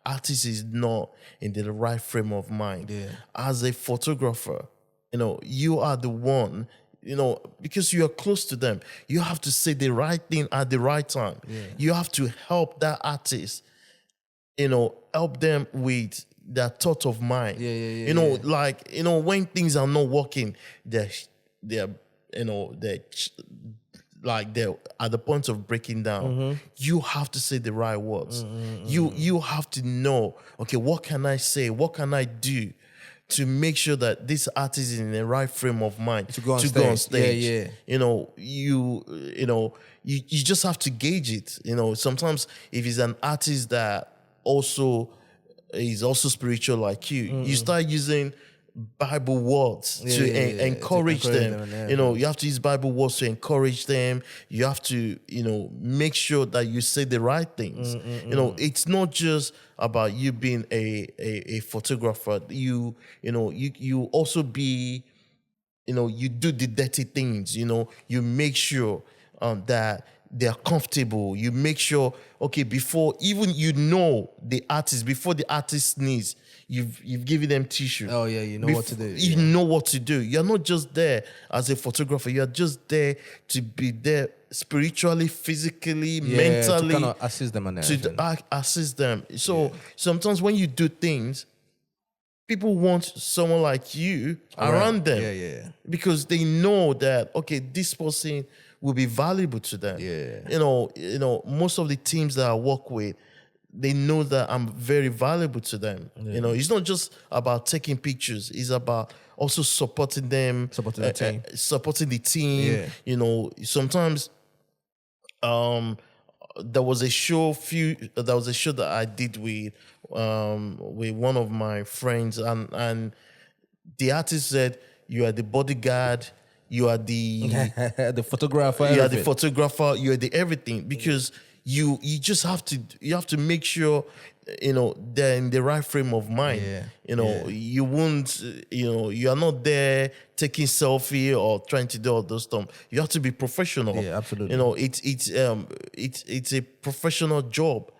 A: artist is not in the right frame of mind.
B: Yeah.
A: As a photographer, you are the one, because you are close to them. You have to say the right thing at the right time.
B: Yeah.
A: You have to help that artist, help them with their thought of mind. When things are not working, they're at the point of breaking down. You have to say the right words. You have to know, okay, what can I say? What can I do to make sure that this artist is in the right frame of mind to go on stage? You just have to gauge it. Sometimes if he's an artist that also is also spiritual like you start using Bible words to encourage them. You have to use Bible words to encourage them. You have to, make sure that you say the right things. It's not just about you being a photographer. You also be, you do the dirty things. You make sure that they're comfortable. You make sure, okay, before even the artist, before the artist sneeze, you've given them tissue.
B: Oh yeah, you know what to do.
A: You know what to do. You're not just there as a photographer. You're just there to be there spiritually, physically, mentally,
B: to kind of assist them on everything.
A: To assist them. So sometimes when you do things, people want someone like you around them.
B: Yeah.
A: Because they know that, okay, this person will be valuable to them.
B: Yeah.
A: Most of the teams that I work with, they know that I'm very valuable to them. It's not just about taking pictures. It's about also supporting them,
B: Supporting the team.
A: supporting the team. Sometimes there was a show that I did with one of my friends, and the artist said, "You are the bodyguard. You are the
B: the photographer.
A: You are the photographer. You are the everything, because you just have to make sure they're in the right frame of mind. You won't you are not there taking selfie or trying to do all those stuff. You have to be professional.
B: Yeah, absolutely.
A: It's a professional job.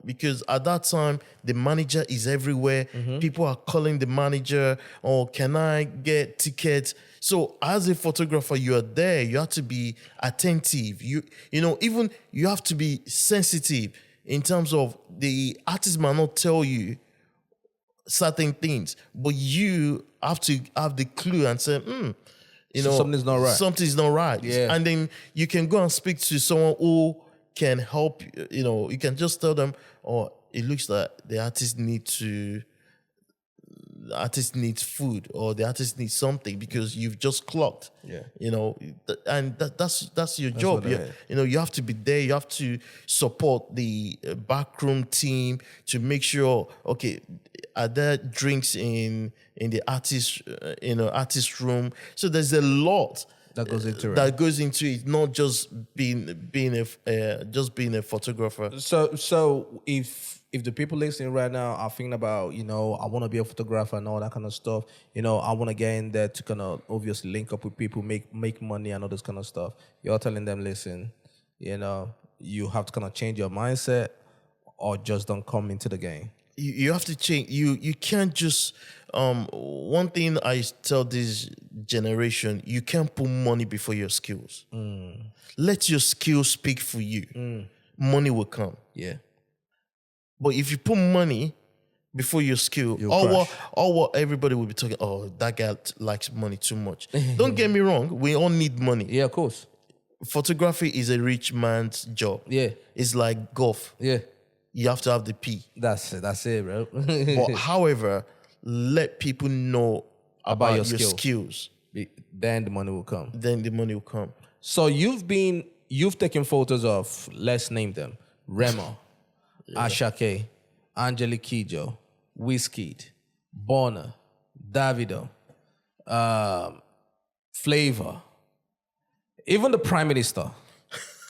A: Because at that time, the manager is everywhere. People are calling the manager, oh, can I get tickets? So as a photographer, you are there. You have to be attentive. Even you have to be sensitive in terms of the artist might not tell you certain things, but you have to have the clue and say,
B: something's not right.
A: Something's not right.
B: Yeah.
A: And then you can go and speak to someone who can help. You can just tell them, oh, it looks like the artist needs food, or the artist needs something, because you've just clocked. And that's your job. You have to be there. You have to support the backroom team to make sure, okay, are there drinks in the artist room? So there's a lot
B: that goes into it.
A: Not just being a photographer.
B: So if the people listening right now are thinking about, I want to be a photographer and all that kind of stuff, I want to get in there to kind of obviously link up with people, make money and all this kind of stuff. You're telling them, listen, you have to kind of change your mindset, or just don't come into the game.
A: You have to change. You can't just. One thing I tell this generation: you can't put money before your skills. Let your skills speak for you. Money will come.
B: Yeah.
A: But if you put money before your skill, all what everybody will be talking, oh, that guy likes money too much. Don't get me wrong, we all need money.
B: Yeah, of course.
A: photography is a rich man's job.
B: Yeah.
A: It's like golf.
B: Yeah.
A: You have to have the P.
B: That's it, bro.
A: But however, let people know about your skills.
B: Then the money will come.
A: Then the money will come.
B: So you've taken photos of, let's name them, Remo, Ashake, Angelique Kidjo, Wizkid, Burna, Davido, Flavor, even the Prime Minister.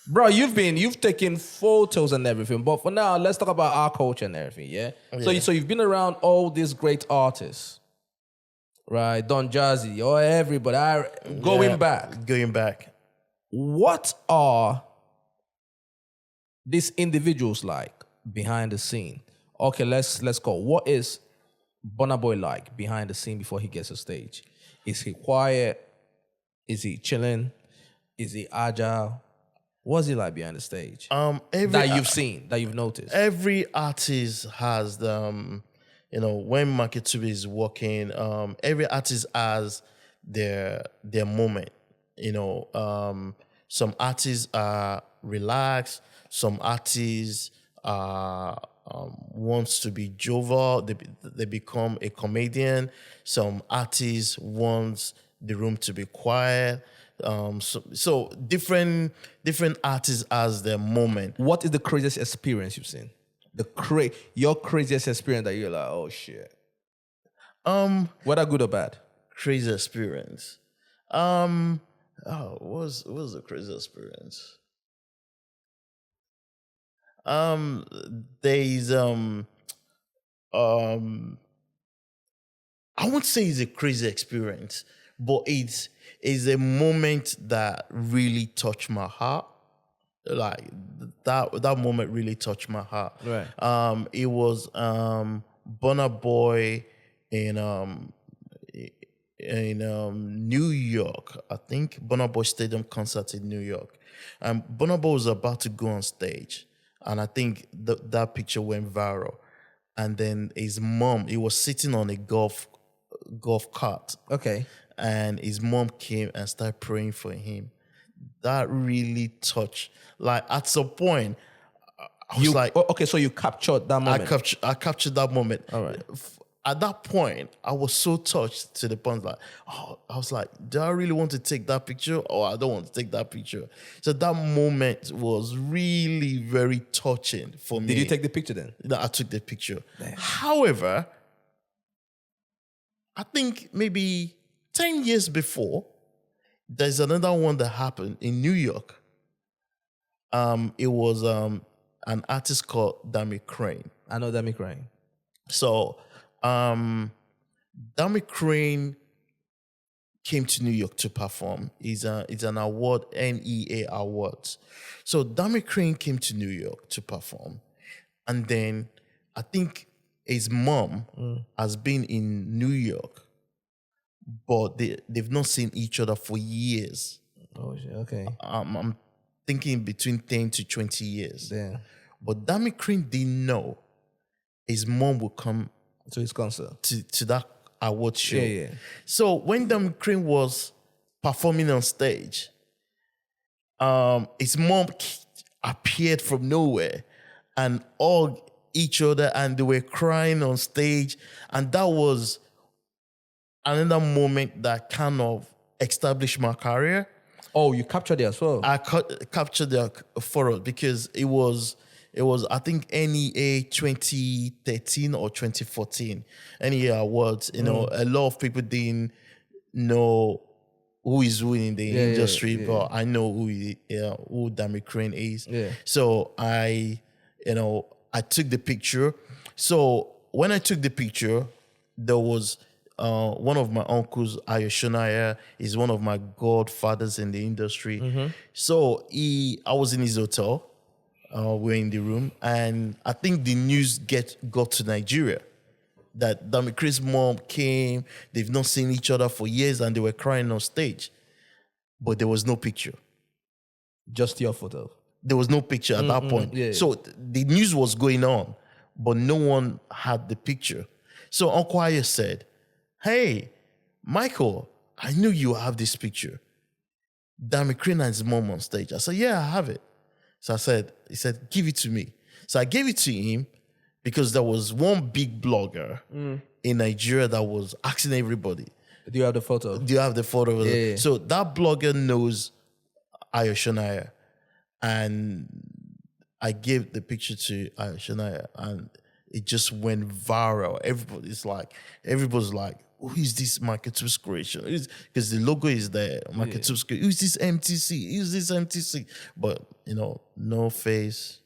B: Bro, you've taken photos and everything. But for now, let's talk about our culture and everything, yeah? So you've been around all these great artists, right? Don Jazzy, or everybody, going back. What are these individuals like behind the scene? Okay, let's go. What is Burna Boy like behind the scene before he gets to stage? Is he quiet? Is he chilling? Is he agile? What's he like behind the stage? That you've seen, that you've noticed.
A: Every artist has when Market Tobe is working, every artist has their moment. Some artists are relaxed. Some artists wants to be jovial. They become a comedian. Some artists wants the room to be quiet. So different artists has their moment.
B: What is the craziest experience you've seen? Your craziest experience that you're like, oh shit. Whether good or bad?
A: Crazy experience. What was the crazy experience? There's I won't say it's a crazy experience, but it's a moment that really touched my heart. Like that moment really touched my heart.
B: Right.
A: It was Burna Boy in New York. I think Burna Boy Stadium concert in New York. Burna Boy was about to go on stage, and I think that picture went viral. And then his mom, he was sitting on a golf cart.
B: Okay.
A: And his mom came and started praying for him. That really touched. Like at some point, I was
B: okay, so you captured that moment.
A: I captured that moment.
B: All right.
A: At that point, I was so touched to the point I was like, do I really want to take that picture or I don't want to take that picture? So that moment was really very touching for me.
B: Did you take the picture then?
A: No, I took the picture.
B: Damn.
A: However, I think maybe 10 years before, there's another one that happened in New York. It was an artist called Dammy Krane.
B: I know Dammy Krane.
A: So Dammy Krane came to New York to perform. It's an award, NEA Awards. So Dammy Krane came to New York to perform. And then I think his mom has been in New York, but they've not seen each other for years.
B: Oh, shit, okay.
A: I'm thinking between 10 to 20 years.
B: Yeah.
A: But Dammy Krane didn't know his mom would come
B: to his concert,
A: to that award show.
B: Yeah.
A: So when Dammy Krane was performing on stage, his mom appeared from nowhere and hugged each other, and they were crying on stage. And that was another moment that kind of established my career.
B: Oh, you captured it as well?
A: I captured that for us because it was I think NEA 2013 or 2014 NEA Awards. A lot of people didn't know who is who in the industry, but I know who Dammy Krane is.
B: Yeah.
A: So I took the picture. So when I took the picture, there was one of my uncles, Ayoshonaya, is one of my godfathers in the industry. Mm-hmm. So I was in his hotel. We're in the room, and I think the news got to Nigeria that Dammy Krane's mom came. They've not seen each other for years, and they were crying on stage, but there was no picture.
B: Just your photo.
A: There was no picture at that point. Yeah. So the news was going on, but no one had the picture. So Uncle Ayo said, "Hey, Michael, I knew you have this picture. Dammy, Krane and his mom on stage. I said, yeah, I have it. So he said, give it to me. So I gave it to him because there was one big blogger in Nigeria that was asking everybody,
B: Do you have the photo?
A: do you have the photo?
B: Yeah.
A: So that blogger knows Ayoshonaya. And I gave the picture to Ayoshonaya and it just went viral. Everybody's like, who is this Michael Tube's creation? Because the logo is there, Michael Tube's creation. Who's this MTC? Who's this MTC? But, no face,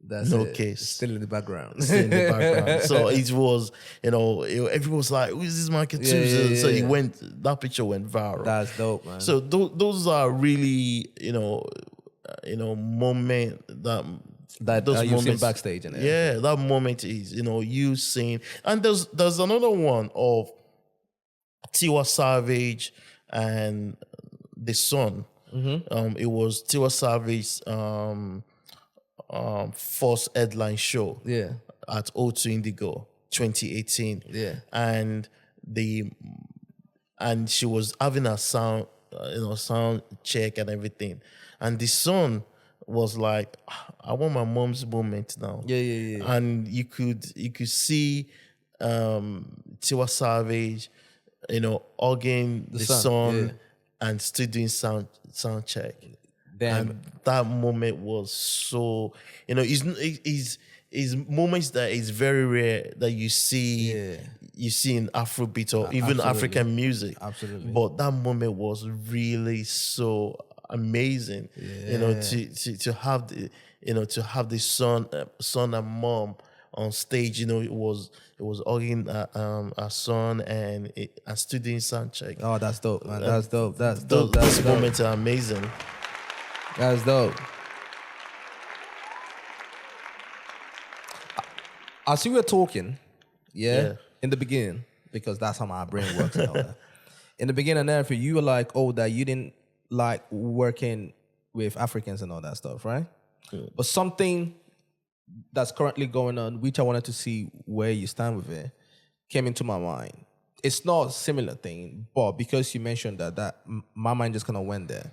B: That's
A: no
B: it.
A: case.
B: It's still in the background.
A: Still in the background. So it was, everyone was like, who is this Michael Tubes? So that picture went viral.
B: That's dope, man.
A: So those are really, moment
B: that
A: those
B: you've seen
A: moments,
B: backstage and
A: yeah, that moment is, you seeing, and there's another one of Tiwa Savage and the Son. It was Tiwa Savage's first headline show at O2 Indigo 2018.
B: Yeah.
A: And she was having a sound check and everything. And the Son was like, I want my mom's moment now.
B: Yeah.
A: And you could see Tiwa Savage, hugging the son and still doing sound check.
B: Damn.
A: And that moment was so, is moments that is very rare that you see in Afrobeat or even African music.
B: Absolutely.
A: But that moment was really so amazing. To have the son and mom on stage. It was hugging our son and still doing sound check.
B: Oh, that's dope, man. That's dope. That's dope.
A: Those moments are amazing.
B: That's dope. As you were talking, in the beginning, because that's how my brain works and all that. In the beginning and everything, you were like, that you didn't like working with Africans and all that stuff, right? But something that's currently going on, which I wanted to see where you stand with it, came into my mind. It's not a similar thing, but because you mentioned that my mind just kind of went there.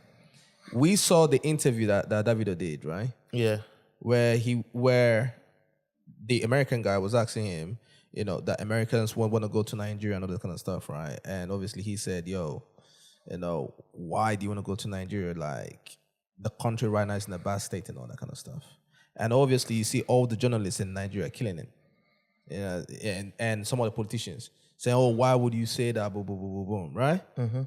B: We saw the interview that Davido did, right?
A: Yeah.
B: Where the American guy was asking him, that Americans want to go to Nigeria and all that kind of stuff, right? And obviously he said, why do you want to go to Nigeria? Like, the country right now is in a bad state and all that kind of stuff. And obviously you see all the journalists in Nigeria killing him. And some of the politicians saying, why would you say that? Boom, boom, boom, boom, boom, right? Mm-hmm.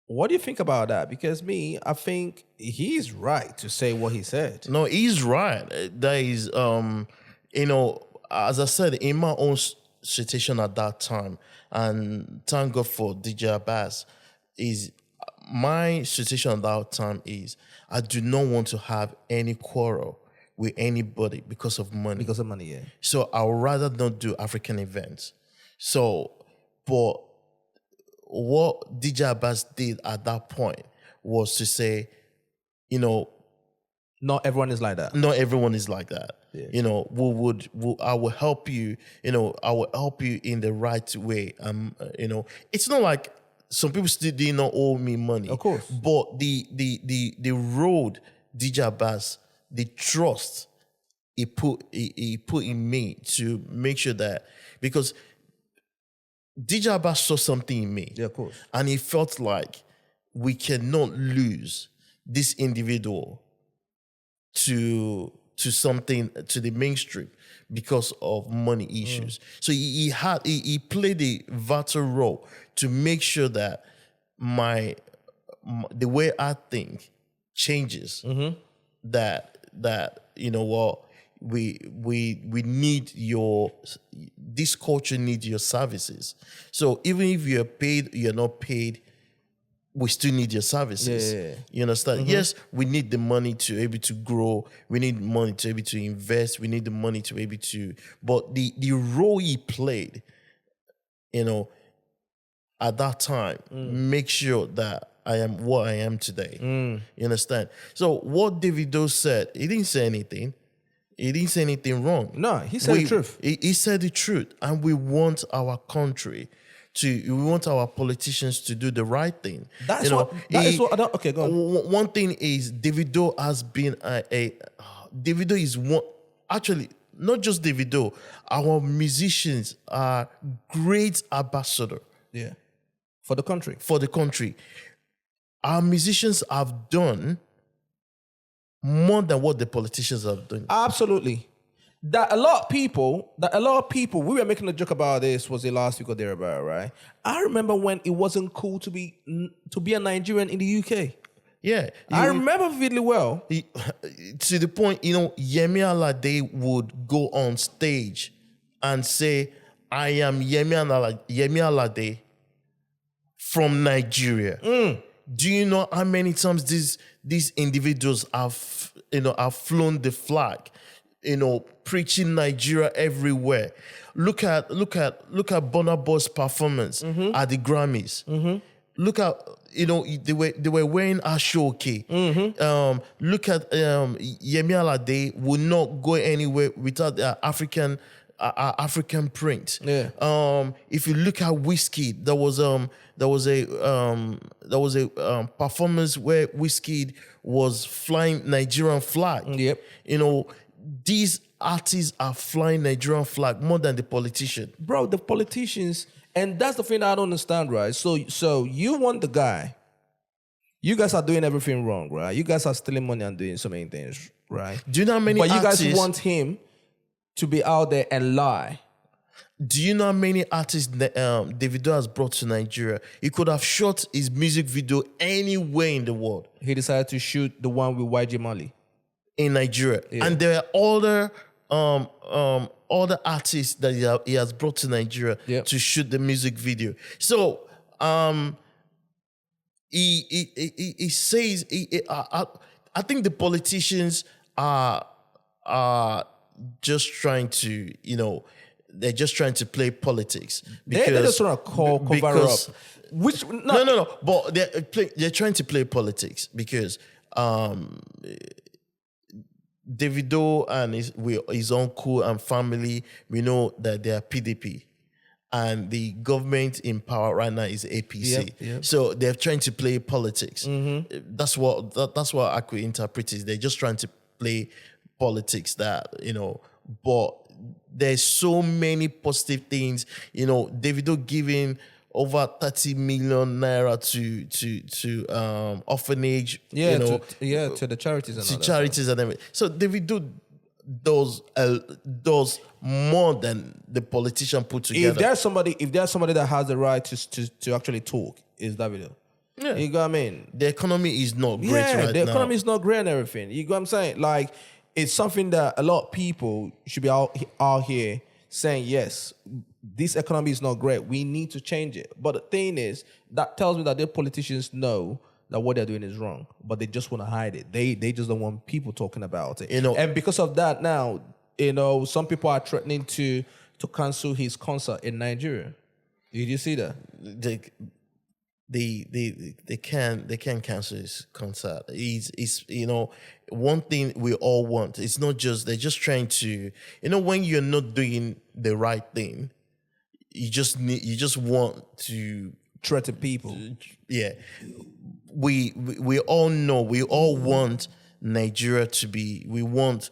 B: What do you think about that? Because I think he's right to say what he said.
A: No, he's right. That is, as I said, in my own situation at that time, and thank God for DJ Abbas, is my situation at that time is I do not want to have any quarrel with anybody because of money.
B: Because of money, yeah.
A: So I would rather not do African events. So, but what DJ Abbas did at that point was to say,
B: not everyone is like that.
A: Not everyone is like that. Yeah. I will help you. I will help you in the right way. It's not like some people still do not owe me money.
B: Of course.
A: But the road DJ Abbas, the trust he put in me to make sure that, because DJ Abbas saw something in me.
B: Yeah, of course.
A: And he felt like we cannot lose this individual to something, to the mainstream because of money issues. So he played a vital role to make sure that the way I think changes. Mm-hmm. That we need this culture needs your services. So even if you're paid, you're not paid, we still need your services.
B: Yeah.
A: You understand? Mm-hmm. Yes, we need the money to be able to grow. We need money to be able to invest. We need the money to be able to, but the role he played, at that time, make sure that I am what I am today. You understand? So what Davido said, he didn't say anything. He didn't say anything wrong.
B: No, he said the truth.
A: He said the truth. And we want our country we want our politicians to do the right thing.
B: That is what I don't. Okay, go on.
A: One thing is Davido has been Davido is one, actually not just Davido. Our musicians are great ambassador.
B: Yeah, for the country.
A: For the country, our musicians have done more than what the politicians have done.
B: Absolutely. That a lot of people, we were making a joke about this, was it last week or thereabout, right? I remember when it wasn't cool to be a Nigerian in the UK.
A: Yeah.
B: I remember vividly well.
A: To the point, Yemi Alade would go on stage and say, I am Yemi Alade from Nigeria. Do you know how many times these individuals have flown the flag, preaching Nigeria everywhere? Look at Burna Boy's performance at the Grammys. Look at they were wearing ashoke. Look at Yemi Alade would not go anywhere without their African print.
B: Yeah.
A: If you look at Wizkid, there was a performance where Wizkid was flying Nigerian flag.
B: Yep.
A: These artists are flying Nigerian flag more than the politician.
B: Bro, the politicians, and that's the thing I don't understand, right? So you want the guy. You guys are doing everything wrong, right? You guys are stealing money and doing so many things, right?
A: Do you know how many
B: But
A: artists,
B: you guys want him to be out there and lie.
A: Do you know how many artists Davido has brought to Nigeria? He could have shot his music video anywhere in the world.
B: He decided to shoot the one with YG Mali
A: in Nigeria. Yeah. And there are other artists that he has brought to Nigeria to shoot the music video. So he says I think the politicians are just trying to they're just trying to play politics.
B: They're just trying to cover up. Which
A: no. But they're trying to play politics because Davido and his uncle and family, we know that they are PDP, and the government in power right now is APC.
B: Yep.
A: So they're trying to play politics. That's what I could interpret it. They're just trying to play politics. But there's so many positive things. Davido giving over 30 million naira to orphanage.
B: To the charities and
A: charities and everything. So Davido does more than the politician put together.
B: If there's somebody that has the right to actually talk, is Davido.
A: Yeah.
B: You know what I mean?
A: The economy is not great right now.
B: The economy is not great and everything. You know what I'm saying? Like, it's something that a lot of people should be out here saying, yes, this economy is not great. We need to change it. But the thing is, that tells me that the politicians know that what they're doing is wrong, but they just want to hide it. They just don't want people talking about it. And because of that now, some people are threatening to cancel his concert in Nigeria. Did you see that?
A: They can cancel his concert. It's one thing we all want. It's not just they're just trying to when you're not doing the right thing, you just want to
B: threaten people.
A: Yeah, we all know, we all want Nigeria to be. We want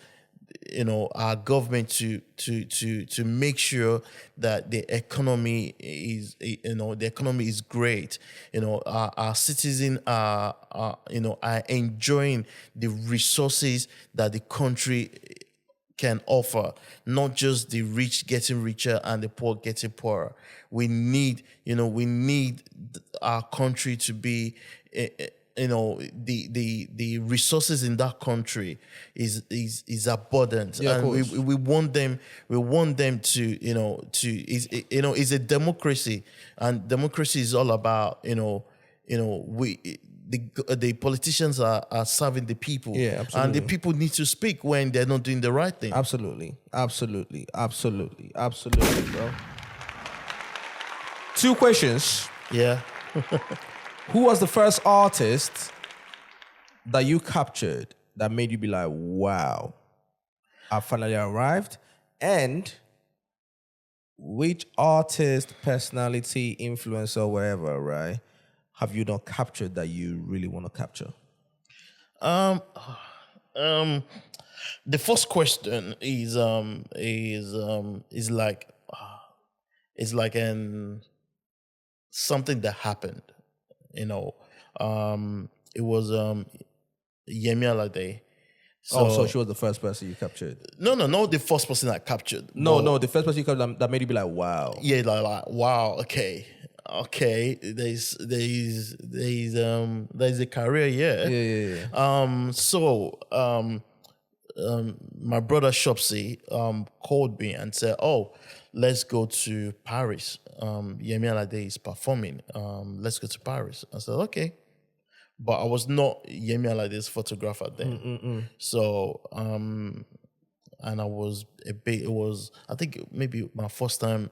A: our government to make sure that the economy is great. Our citizens are enjoying the resources that the country can offer, not just the rich getting richer and the poor getting poorer. We need our country to be the resources in that country is abundant, and we want them to it's a democracy, and democracy is all about the politicians are serving the people, and the people need to speak when they're not doing the right thing.
B: Absolutely, bro. 2 questions.
A: Yeah.
B: Who was the first artist that you captured that made you be like, wow, I finally arrived? And which artist, personality, influencer, wherever, right, have you not captured that you really want to capture?
A: Um, the first question is like something that happened. You know, it was Yemi Alade.
B: So she was the first person you captured.
A: No, not the first person I captured.
B: No, the first person you captured that made you be like, wow.
A: Yeah, like wow, okay. There's a career, yeah.
B: Yeah.
A: My brother Shopsy called me and said, "Oh, let's go to Paris. Yemi Alade is performing. Let's go to Paris." I said, "Okay." But I was not Yemi Alade's photographer then. So, and I was it was, I think maybe my first time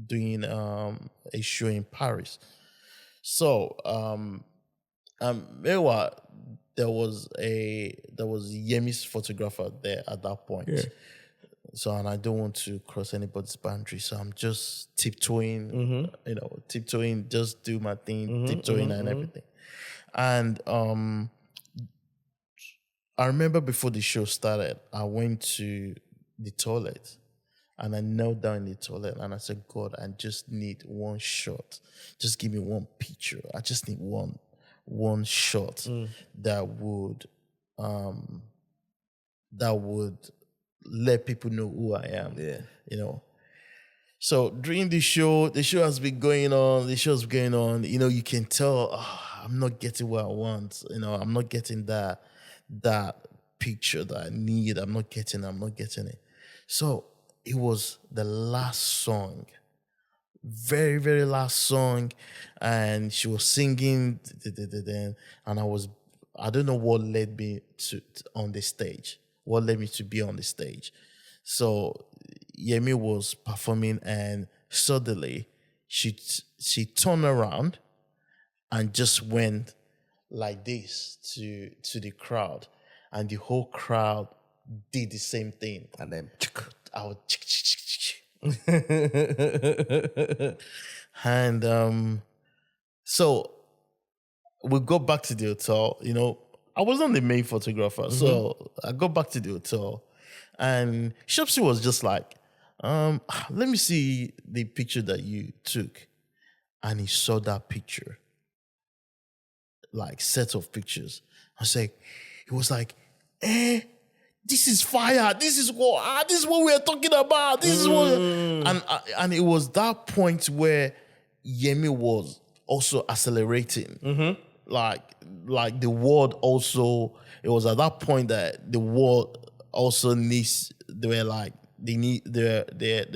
A: doing a show in Paris. So, meanwhile, there was Yemi's photographer there at that point.
B: Yeah.
A: So, and I don't want to cross anybody's boundary. So I'm just tiptoeing, tiptoeing, just do my thing, tiptoeing and everything. And I remember before the show started, I went to the toilet and I knelt down in the toilet and I said, God, I just need one shot. Just give me one picture. I just need one shot that would let people know who I am.
B: Yeah.
A: So during the show has been going on. You can tell I'm not getting what I want. I'm not getting that picture that I need. I'm not getting it. So it was the last song, very, very last song, and she was singing, and I don't know what led me on the stage. What led me to be on the stage? So Yemi was performing, and suddenly she turned around and just went like this to the crowd, and the whole crowd did the same thing.
B: And then
A: I would and so we go back to the hotel. I wasn't the main photographer, so I go back to the hotel, and Shopsy was just like, let me see the picture that you took. And he saw that picture, like set of pictures. He was like, this is fire. This is what we are talking about. This is what, and it was that point where Yemi was also accelerating. Like the world also, it was at that point that the world also needs, they're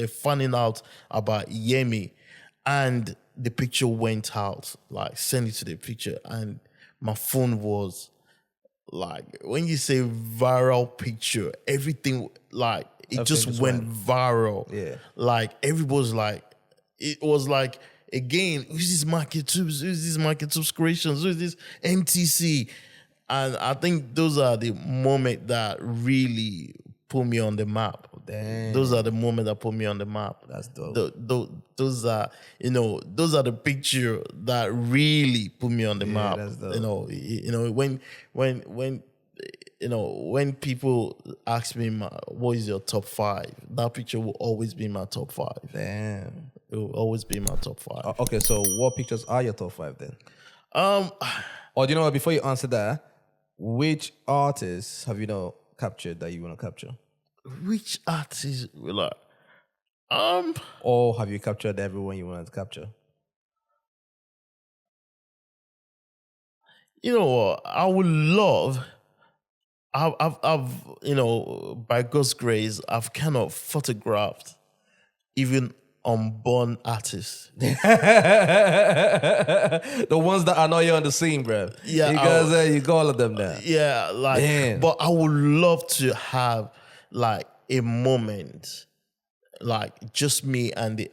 A: finding out about Yemi, and the picture went out, like send it to the picture, and my phone was like, when you say viral picture, everything, like it just went viral.
B: Yeah.
A: Like everybody's like, it was like, again, who's this Market Tubes? Who's this Market Tubes Creations? Who's this MTC? And I think those are the moments that really put me on the map.
B: Damn.
A: Those are the moments that put me on the map.
B: That's dope.
A: Those are the picture that really put me on the map.
B: That's dope.
A: When people ask me what is your top 5, that picture will always be my top 5.
B: Damn.
A: It will always be my top 5.
B: Okay, so what pictures are your top 5 then?
A: Or
B: do you know what, before you answer that, which artists have you captured that you want to capture?
A: Which artist will
B: Or have you captured everyone you wanted to capture?
A: You know what? I would love. I've by God's grace, I've kind of photographed even unborn artists.
B: The ones that are not here on the scene, bro.
A: Yeah,
B: because you got all of them now.
A: Yeah, like,
B: Damn.
A: But I would love to have like a moment, like just me and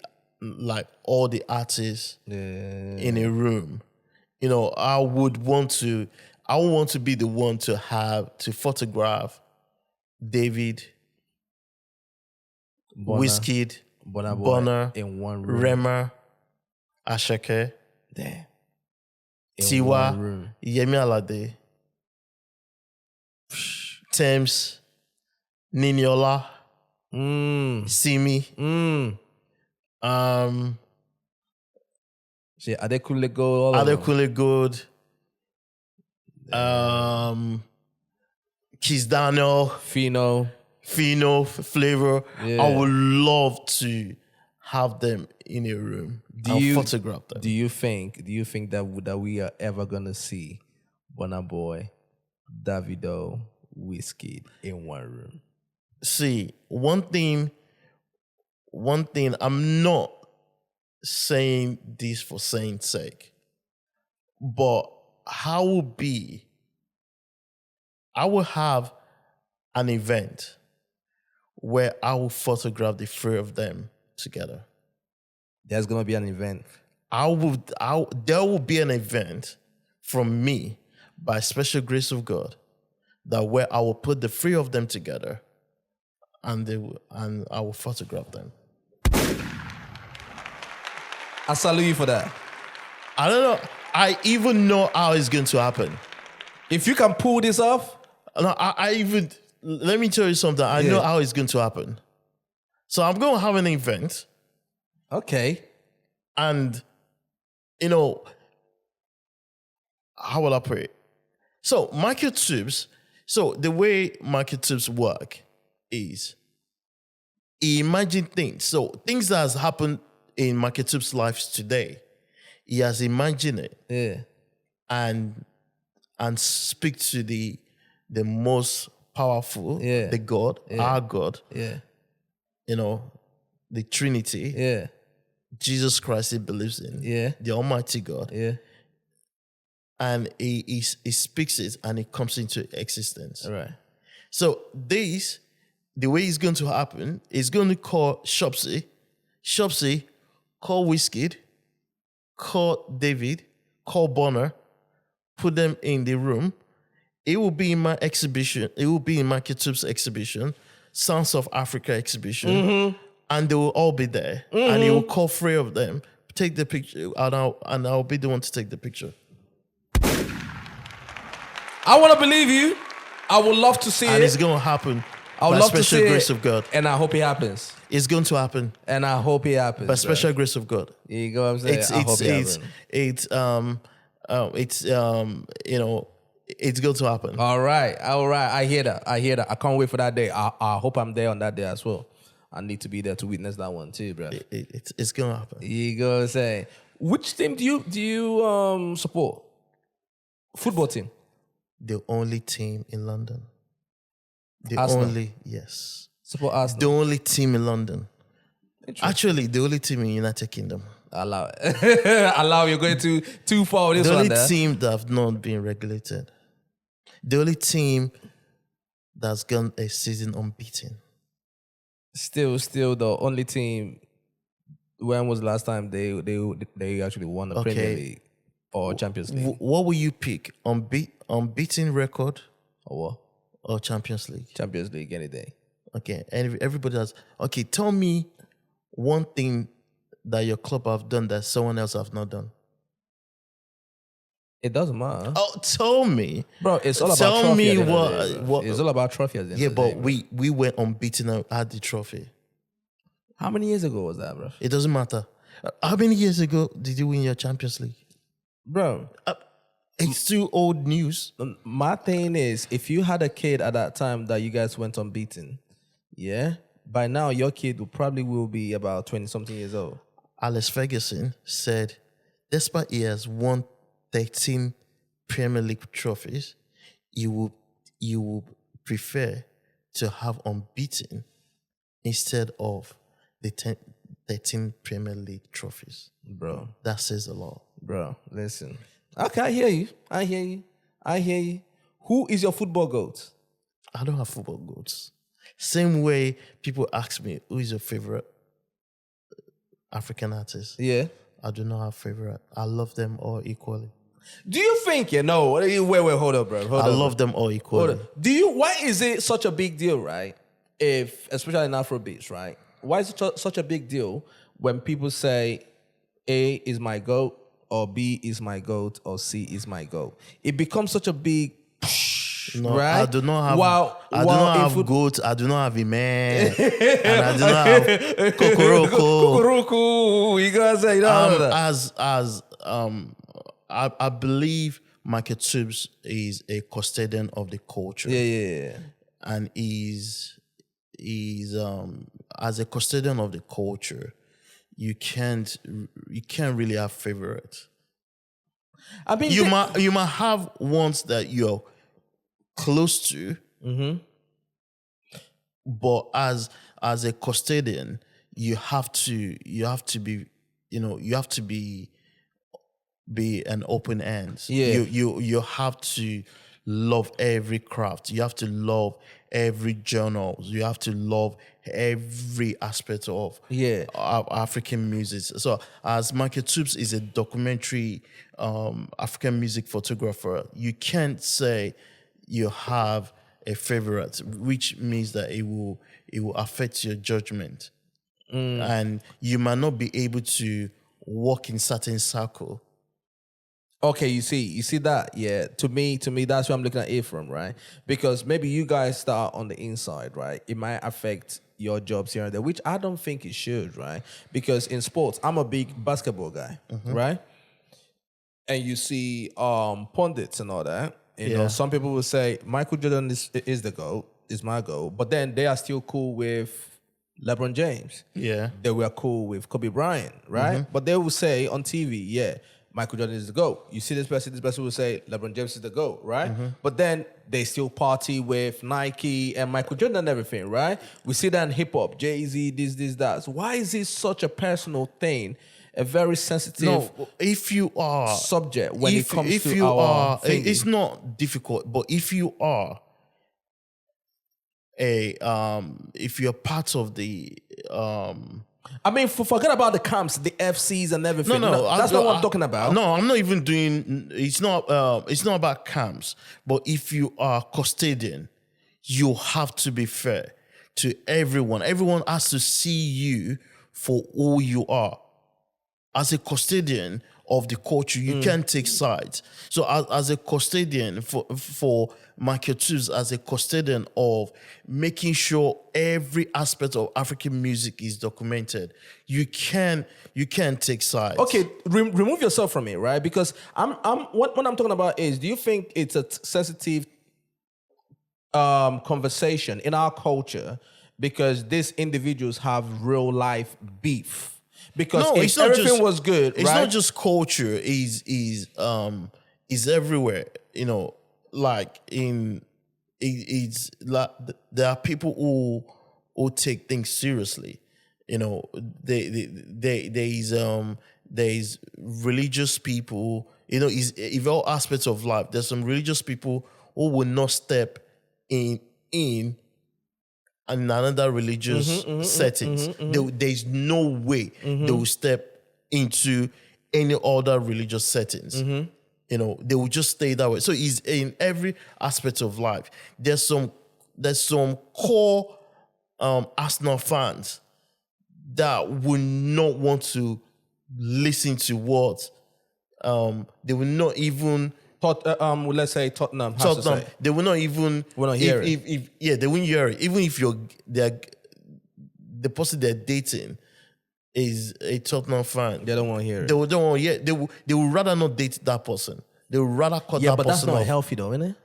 A: all the artists in a room. I would want to be the one to photograph David,
B: Burna.
A: Wizkid,
B: Burna Boy
A: Burna,
B: in one room.
A: Rema, Ashake,
B: Damn. In
A: Tiwa,
B: one room.
A: Yemi Alade, Thames, Niniola, Simi,
B: See, Adekule Gold, all of them.
A: Adekunle Gold, Kiss Daniel,
B: Fino.
A: Flavor.
B: Yeah.
A: I would love to have them in a room and photograph them.
B: Do you think that we are ever gonna see Burna Boy, Davido, Wizkid in one room?
A: See, one thing, I'm not saying this for saying sake, but I will have an event where I will photograph the three of them together.
B: There's gonna be an event.
A: There will be an event from me by special grace of God that where I will put the three of them together and I will photograph them.
B: I salute you for that.
A: I don't know. I even know how it's going to happen.
B: If you can pull this off,
A: No, let me tell you something. I know how it's going to happen. So I'm going to have an event,
B: okay.
A: and how will I put it? So market tubes. So the way market tubes work is he imagine things. So things that has happened in market tubes' lives today, he has imagined it.
B: Yeah.
A: And speak to the most powerful, the God, our God, the Trinity, Jesus Christ he believes in, the Almighty God, and he speaks it and it comes into existence.
B: All right.
A: So the way it's going to happen is going to call Shopsy, call Wizkid, call David, call Burna, put them in the room. It will be in my exhibition. It will be in my Kitube's exhibition, Sounds of Africa exhibition, and they will all be there. And he will call three of them, take the picture, and I'll be the one to take the picture.
B: I want to believe you. I would love to see it.
A: And it's going to happen.
B: I would love to see
A: special grace
B: it,
A: of God.
B: and I hope it happens.
A: It's going to happen.
B: And I hope it happens.
A: By special grace of God.
B: You go. I'm saying. I hope it happens.
A: It's going to happen.
B: All right. I hear that. I can't wait for that day. I hope I'm there on that day as well. I need to be there to witness that one too, bro.
A: It's going to happen.
B: You go. I'm saying. Which team do you support? Football team.
A: The only team in London. Yes.
B: Support Arsenal.
A: The only team in London. Actually, the only team in United Kingdom.
B: Allow it. Allow you're going too far with this
A: one.
B: The
A: only
B: there.
A: Team that have not been regulated. The only team that's gone a season unbeaten.
B: Still the only team. When was the last time they actually won the Premier League or Champions League?
A: What will you pick? Unbeaten record
B: or what?
A: Or Champions League?
B: Champions League any day.
A: Okay, and everybody has. Okay, tell me one thing that your club have done that someone else have not done.
B: It doesn't matter.
A: Oh, tell me,
B: bro. It's all about.
A: Tell me
B: what. It's all about trophy. At the end of the
A: but
B: day,
A: we went unbeaten and had the trophy.
B: How many years ago was that, bro?
A: It doesn't matter. How many years ago did you win your Champions League,
B: bro?
A: It's still old news.
B: My thing is, if you had a kid at that time that you guys went unbeaten, by now your kid will be about 20-something years old.
A: Alex Ferguson said, despite he has won 13 Premier League trophies, you will prefer to have unbeaten instead of the 13 Premier League trophies.
B: Bro.
A: That says a lot.
B: Bro, listen. Okay, I hear you. Who is your football GOAT?
A: I don't have football GOATs. Same way people ask me, who is your favorite African artist?
B: Yeah.
A: I do not have favorite. I love them all equally.
B: Do you think, wait, hold up, bro.
A: I love them all equally.
B: Why is it such a big deal, right? Especially in Afrobeats, right? why is it such a big deal when people say A is my goat, or B is my goat, or C is my goat? It becomes such a big,
A: No,
B: right?
A: I do not have. I do
B: While
A: not have goat. I do not have a man, and I do not have kokoroko.
B: Kukuruku, you gotta say that.
A: I believe Michael Tubes is a custodian of the culture.
B: Yeah.
A: And is as a custodian of the culture, you can't really have favorites.
B: I mean,
A: You might have ones that you're close to, but as a custodian, you have to be an open end.
B: Yeah.
A: You have to love every craft. You have to love every journal. You have to love every aspect of African music. So as Michael Tubes is a documentary African music photographer, you can't say you have a favorite, which means that it will affect your judgment. And you might not be able to walk in certain circle.
B: Okay, you see that? Yeah. To me, that's where I'm looking at it from, right? Because maybe you guys start on the inside, right? It might affect your jobs here and there, which I don't think it should, right? Because in sports, I'm a big basketball guy, right? And you see pundits and all that. You know, some people will say Michael Jordan is the GOAT, is my GOAT, but then they are still cool with LeBron James.
A: Yeah.
B: They were cool with Kobe Bryant, right? But they will say on TV, Michael Jordan is the GOAT. You see this person will say LeBron James is the GOAT, right? But then they still party with Nike and Michael Jordan and everything, right? We see that in hip hop, Jay-Z, this, that. So why is this such a personal thing? A very sensitive
A: if you are
B: subject when it comes to
A: you
B: our
A: are
B: thinking.
A: It's not difficult, but if you are if you're part of the
B: I mean, forget about the camps, the FCs and everything.
A: No,
B: that's not what I'm talking about.
A: No, I'm not even doing. It's not about camps. But if you are custodian, you have to be fair to everyone. Everyone has to see you for who you are. As a custodian of the culture, you can't take sides. So as a custodian for Michael Tubes, as a custodian of making sure every aspect of African music is documented, you can't take sides.
B: Okay, remove yourself from it, right? Because what I'm talking about is, do you think it's a sensitive conversation in our culture because these individuals have real life beef? Because if everything was good,
A: it's
B: right?
A: not just culture. Is everywhere. You know, like it's like there are people who take things seriously. You know, there's religious people. You know, in all aspects of life, there's some religious people who will not step in another religious settings. There's no way they will step into any other religious settings. You know, they will just stay that way. So it's in every aspect of life. There's some core Arsenal fans that will not want to listen to what they will not even.
B: Let's say Tottenham has to say.
A: They will not even.
B: Will not hear it.
A: They won't hear it. Even if the person they're dating is a Tottenham fan,
B: they don't want to hear it.
A: They don't want to hear. They would rather not date that person. They would rather cut that person off.
B: Yeah, but that's not healthy though, isn't it?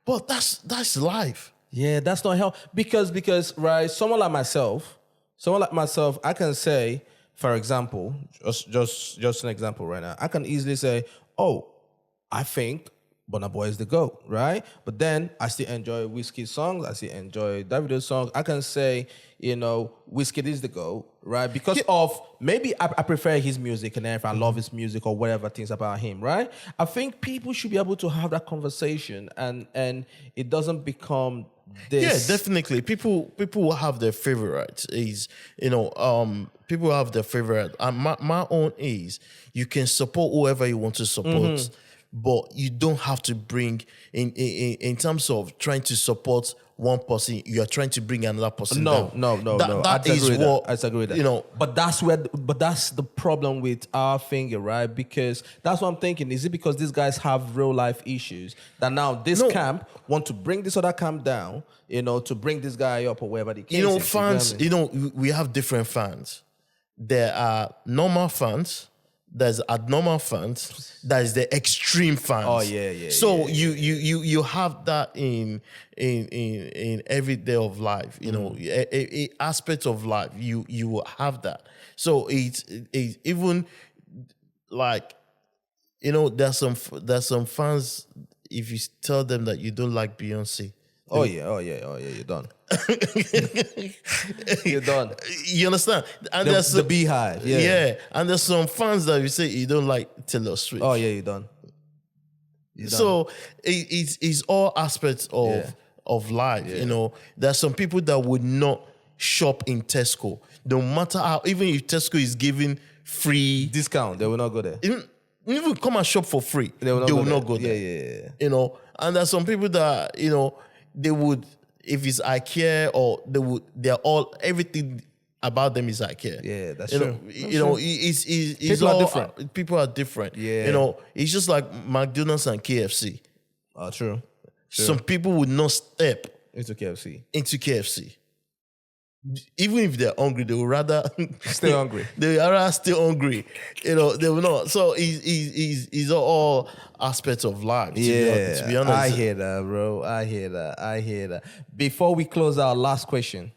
A: But that's life.
B: Yeah, that's not healthy because right, someone like myself, I can say, for example, just an example right now, I can easily say, oh, I think Burna Boy is the GOAT, right? But then I still enjoy Wizkid songs. I still enjoy Davido songs. I can say, Wizkid is the GOAT, right? Because of maybe I prefer his music and if I love his music or whatever things about him, right? I think people should be able to have that conversation and it doesn't become this.
A: Yeah, definitely. People will have their favorite. People have their favorite. And my own is you can support whoever you want to support. But you don't have to bring in terms of trying to support one person, you are trying to bring another person
B: No,
A: down.
B: no.
A: That is what,
B: I disagree with that.
A: you know.
B: But that's the problem with our finger, right? Because that's what I'm thinking. Is it because these guys have real life issues that now this camp want to bring this other camp down, to bring this guy up or wherever the case is?
A: Fans, we have different fans. There are normal fans. There's abnormal fans. There's the extreme fans.
B: Oh yeah.
A: So you have that in every day of life. A aspect of life. You will have that. So it's even like there's some fans. If you tell them that you don't like Beyonce.
B: Oh yeah, you're done. You're done.
A: You understand? And
B: The beehive, yeah.
A: And there's some fans that you say you don't like Taylor Swift.
B: Oh yeah, you're done.
A: So it's all aspects of life.
B: Yeah.
A: There's some people that would not shop in Tesco, no matter how. Even if Tesco is giving free
B: discount, they will not go there.
A: Even come and shop for free,
B: they will not go there. Yeah.
A: And there's some people that they would, if it's IKEA or they're all, everything about them is IKEA.
B: Yeah, that's
A: true. It's
B: people
A: all
B: are different.
A: People are different.
B: Yeah.
A: It's just like McDonald's and KFC.
B: True.
A: Some people would not step
B: into
A: KFC. Even if they're hungry, they would rather
B: stay hungry.
A: They would rather stay hungry. They will not. So it's all aspects of life. To be honest,
B: I hear that, bro. I hear that. Before we close our last question,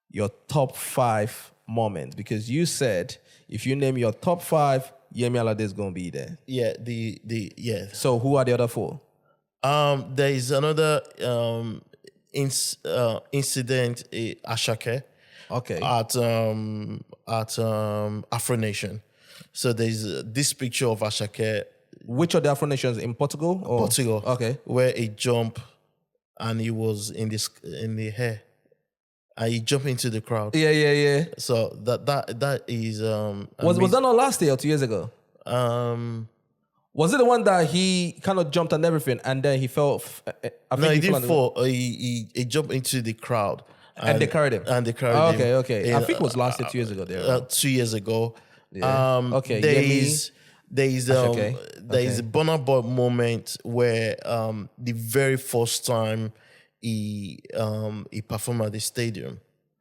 B: your top 5 moments, because you said if you name your top 5, Yemi Alade is gonna be there.
A: Yeah.
B: So who are the other 4?
A: There is another incident Ashake.
B: Okay.
A: At Afro Nation. So there's this picture of Ashake.
B: Which of the Afro Nations, in Portugal?
A: Portugal.
B: Okay.
A: Where he jumped and he was in the hair. And he jumped into the crowd.
B: Yeah.
A: So that is
B: was that not last year or 2 years ago? Was it the one that he kind of jumped and everything and then he fell?
A: No, he didn't fall. He jumped into the crowd.
B: And they carried him?
A: And they carried him.
B: Okay. I think it was last year, 2 years ago. There.
A: 2 years ago.
B: Yeah. Okay.
A: There is a Burna Boy moment where the very first time he performed at the stadium.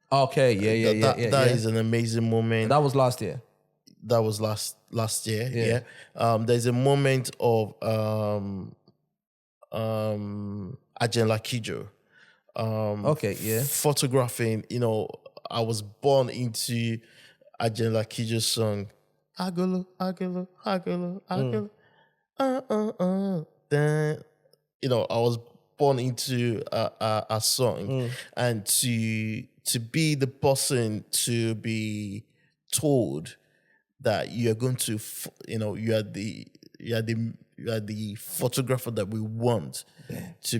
B: Okay. Yeah.
A: That is an amazing moment.
B: That was last year.
A: That was last year. Yeah. There's a moment of Agent Lakijo. Photographing. I was born into Agent Lakijo's song. Agolo. Then, I was born into a song, and to be the person to be told that you are going to, you are the photographer that we want to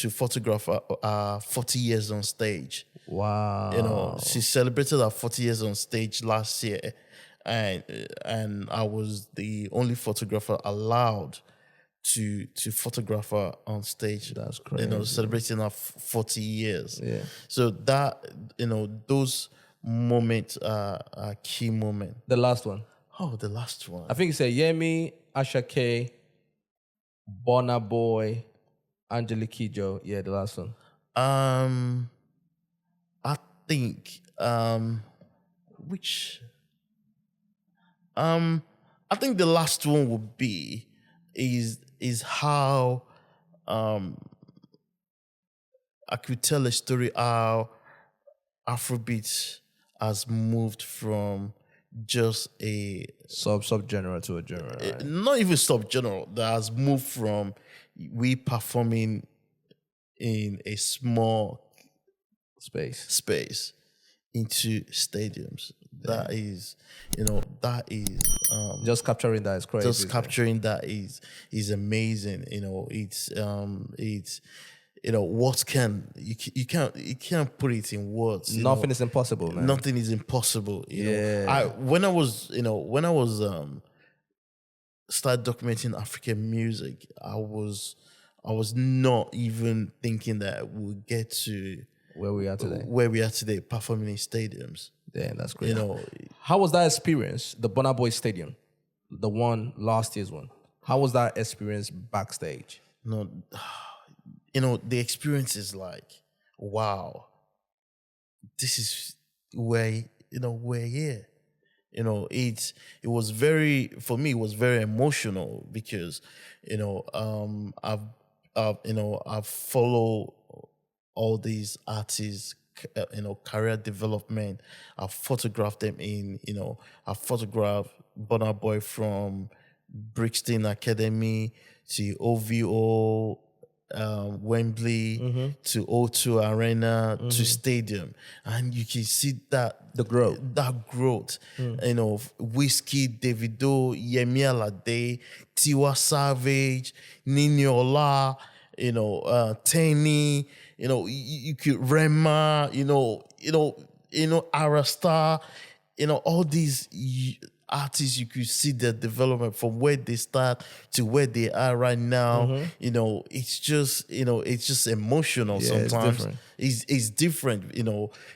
A: photograph 40 years on stage.
B: Wow.
A: She celebrated her 40 years on stage last year, and I was the only photographer allowed to photograph her on stage.
B: That's crazy.
A: Celebrating her 40 years.
B: Yeah.
A: So that, those moments are key moments.
B: The last one.
A: Oh, the last one.
B: I think you said Yemi, Ashake, Burna Boy, Angelique Kidjo. Yeah, the last one.
A: I think I think the last one would be is how I could tell a story how Afrobeats has moved from just a
B: sub-genre to a genre, right?
A: Not even sub-genre, that has moved from we performing in a small space into stadiums. That is
B: just capturing that is crazy.
A: Just capturing that is amazing. It's what you can't put it in words.
B: Nothing is impossible, man.
A: Nothing is impossible. When I was start documenting African music, I was I was not even thinking that we'll get to
B: Where we are today.
A: where we are today, performing in stadiums.
B: Yeah, that's great.
A: You know,
B: How was that experience? The Burna Boy Stadium, the one last year's one. How was that experience backstage?
A: no, the experience is like, wow, this is where we're here. It was very, for me, it was very emotional because I've followed all these artists, career development. I've photographed them I photographed Burna Boy from Brixton Academy to OVO, Wembley to O2 Arena to Stadium, and you can see that
B: The growth.
A: Wizkid, Davido, Yemi Alade, Tiwa Savage, Niniola, Tenny, you could Rema, Arasta, all these artists. You could see the development from where they start to where they are right now. It's just emotional.
B: Yeah, it's
A: sometimes
B: different.
A: it's different,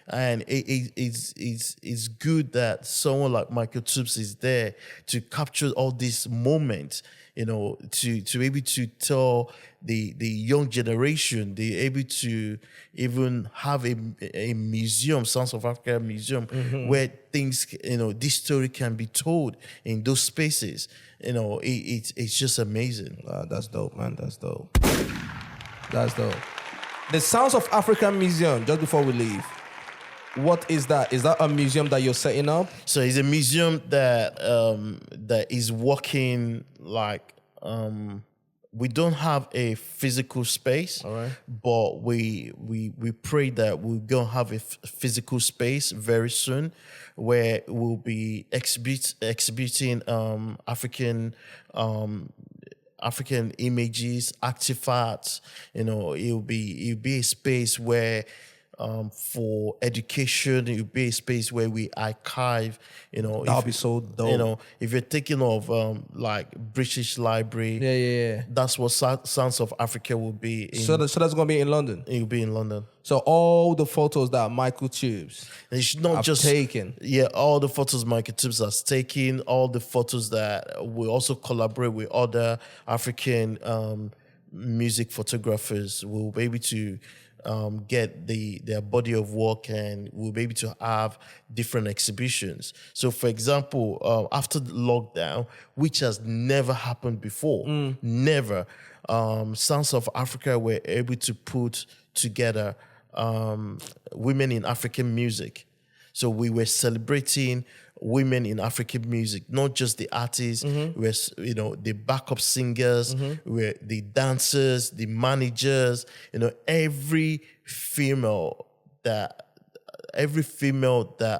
A: and it's good that someone like Michael Tubes is there to capture all these moments, to be able to tell the young generation. They're able to even have a museum, Sounds of Africa museum, where things, this story can be told in those spaces. It's just amazing.
B: That's dope, man. That's dope. That's dope. The Sounds of Africa Museum, just before we leave, what is that? Is that a museum that you're setting up?
A: So it's a museum that is working like, we don't have a physical space,
B: All right.
A: but we pray that we're gonna have a physical space very soon, where we'll be exhibiting African images, artifacts. It'll be a space where, for education, it'll be a space where we archive.
B: That'll be so dope.
A: If you're thinking of like British Library,
B: Yeah.
A: that's what Sounds of Africa will be.
B: So that's gonna be in London.
A: It'll be in London.
B: So all the photos that Michael Tubes
A: And it's not
B: have
A: just
B: taken.
A: Yeah, all the photos Michael Tibbs has taken, all the photos that we also collaborate with other African music photographers. We'll be able to get their body of work, and we'll be able to have different exhibitions. So, for example, after the lockdown, which has never happened before, never, Sounds of Africa were able to put together women in African music. So we were celebrating women in African music, not just the artists, we're, the backup singers, we're the dancers, the managers, every female that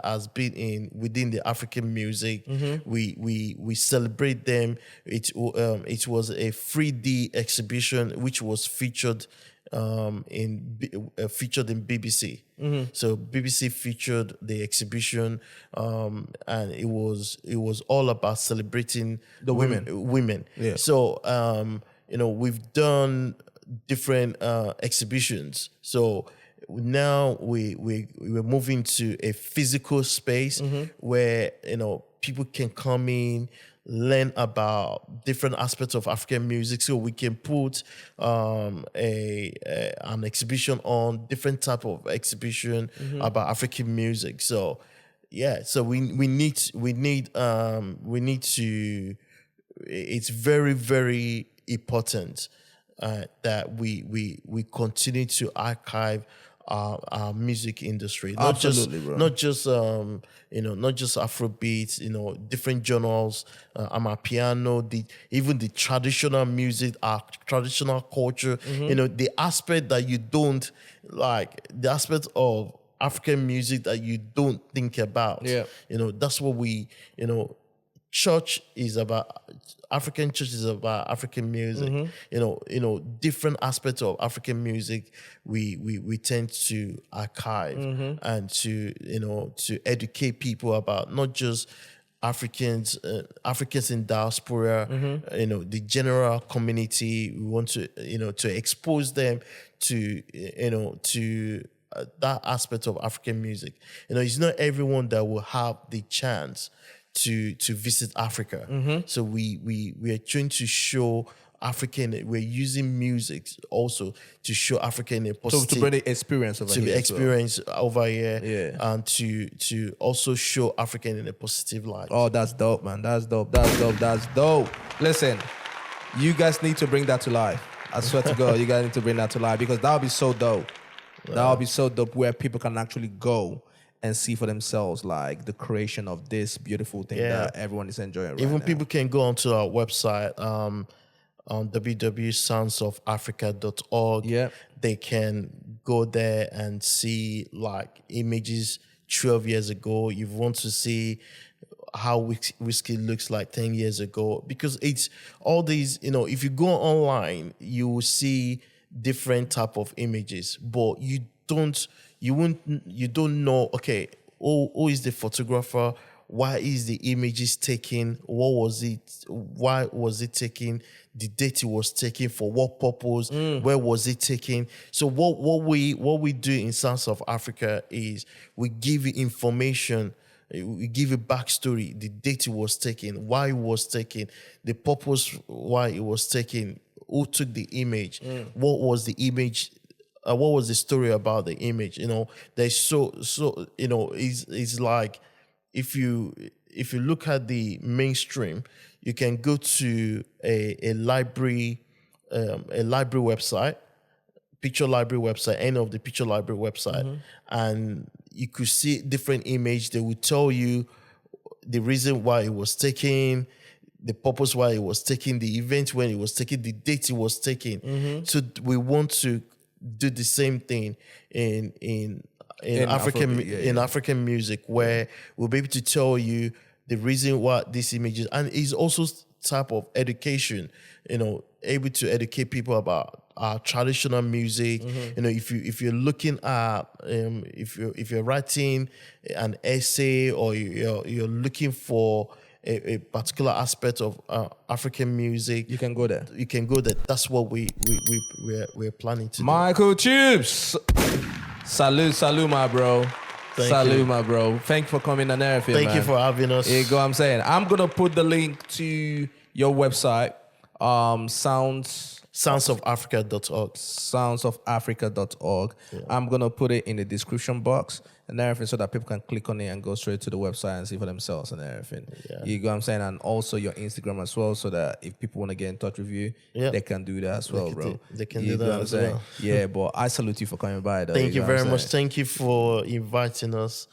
A: has been within the African music, we celebrate them. It was a 3D exhibition which was featured in BBC. So BBC featured the exhibition, and it was all about celebrating
B: The
A: women.
B: Yeah.
A: So we've done different exhibitions. So now we're moving to a physical space where people can come in, learn about different aspects of African music, so we can put an exhibition on, different type of exhibition about African music. So yeah, so we need to. It's very, very important that we continue to archive our music industry,
B: Absolutely, bro.
A: not just Afrobeats, different genres, amapiano, even the traditional music, our traditional culture, the aspect that you don't like, the aspect of African music that you don't think about.
B: Yeah.
A: That's what we, church is about. African church is about African music. Different aspects of African music we tend to archive and to educate people about not just Africans in diaspora, the general community. We want to, to expose them to, to that aspect of African music. It's not everyone that will have the chance to visit Africa. So we are trying to show African. We're using music also to show African a positive,
B: to bring the experience over
A: to
B: here.
A: experience over here,
B: Yeah.
A: and to also show African in a positive light.
B: Oh, that's dope, man. That's dope. Listen, you guys need to bring that to life. I swear to God, you guys need to bring that to life because that would be so dope. That would be so dope where people can actually go and see for themselves like the creation of this beautiful thing that everyone is enjoying right
A: Even
B: now.
A: people can go onto our website, on www.soundsofafrica.org.
B: Yeah.
A: They can go there and see like images 12 years ago. You want to see how Wizkid looks like 10 years ago, because it's all these, if you go online, you will see different type of images, but you don't know, okay, who is the photographer? Why is the images taken? What was it? Why was it taken? The date it was taken for what purpose? Where was it taken? So what we do in Sounds of Africa is we give you information, we give you backstory, the date it was taken, why it was taken, the purpose why it was taken, who took the image, what was the image. What was the story about the image? There's so it's like if you look at the mainstream, you can go to a library website, picture library website, any of the picture library website, and you could see different image. They will tell you the reason why it was taken, the purpose why it was taken, the event when it was taken, the date it was taken. So we want to do the same thing in African African music, where we'll be able to tell you the reason why these images, and it's also type of education, able to educate people about our traditional music. If you're looking at if you're writing an essay, or you're looking for a particular aspect of African music,
B: You can go there.
A: That's what we're planning to do.
B: Michael Tubes. Salute, my bro.
A: Thank
B: My bro. Thank you for coming and everything.
A: Thank you for having us.
B: Here you go. I'm saying I'm gonna put the link to your website,
A: Soundsofafrica.org.
B: soundsofafrica.org. I'm going to put it in the description box and everything so that people can click on it and go straight to the website and see for themselves and everything. You go what I'm saying? And also your Instagram as well, so that if people want to get in touch with you, they can do that as well, bro.
A: They can do that as well.
B: Yeah, but I salute you for coming by, though.
A: Thank you
B: know
A: very
B: what I'm
A: much.
B: saying?
A: Thank you for inviting us.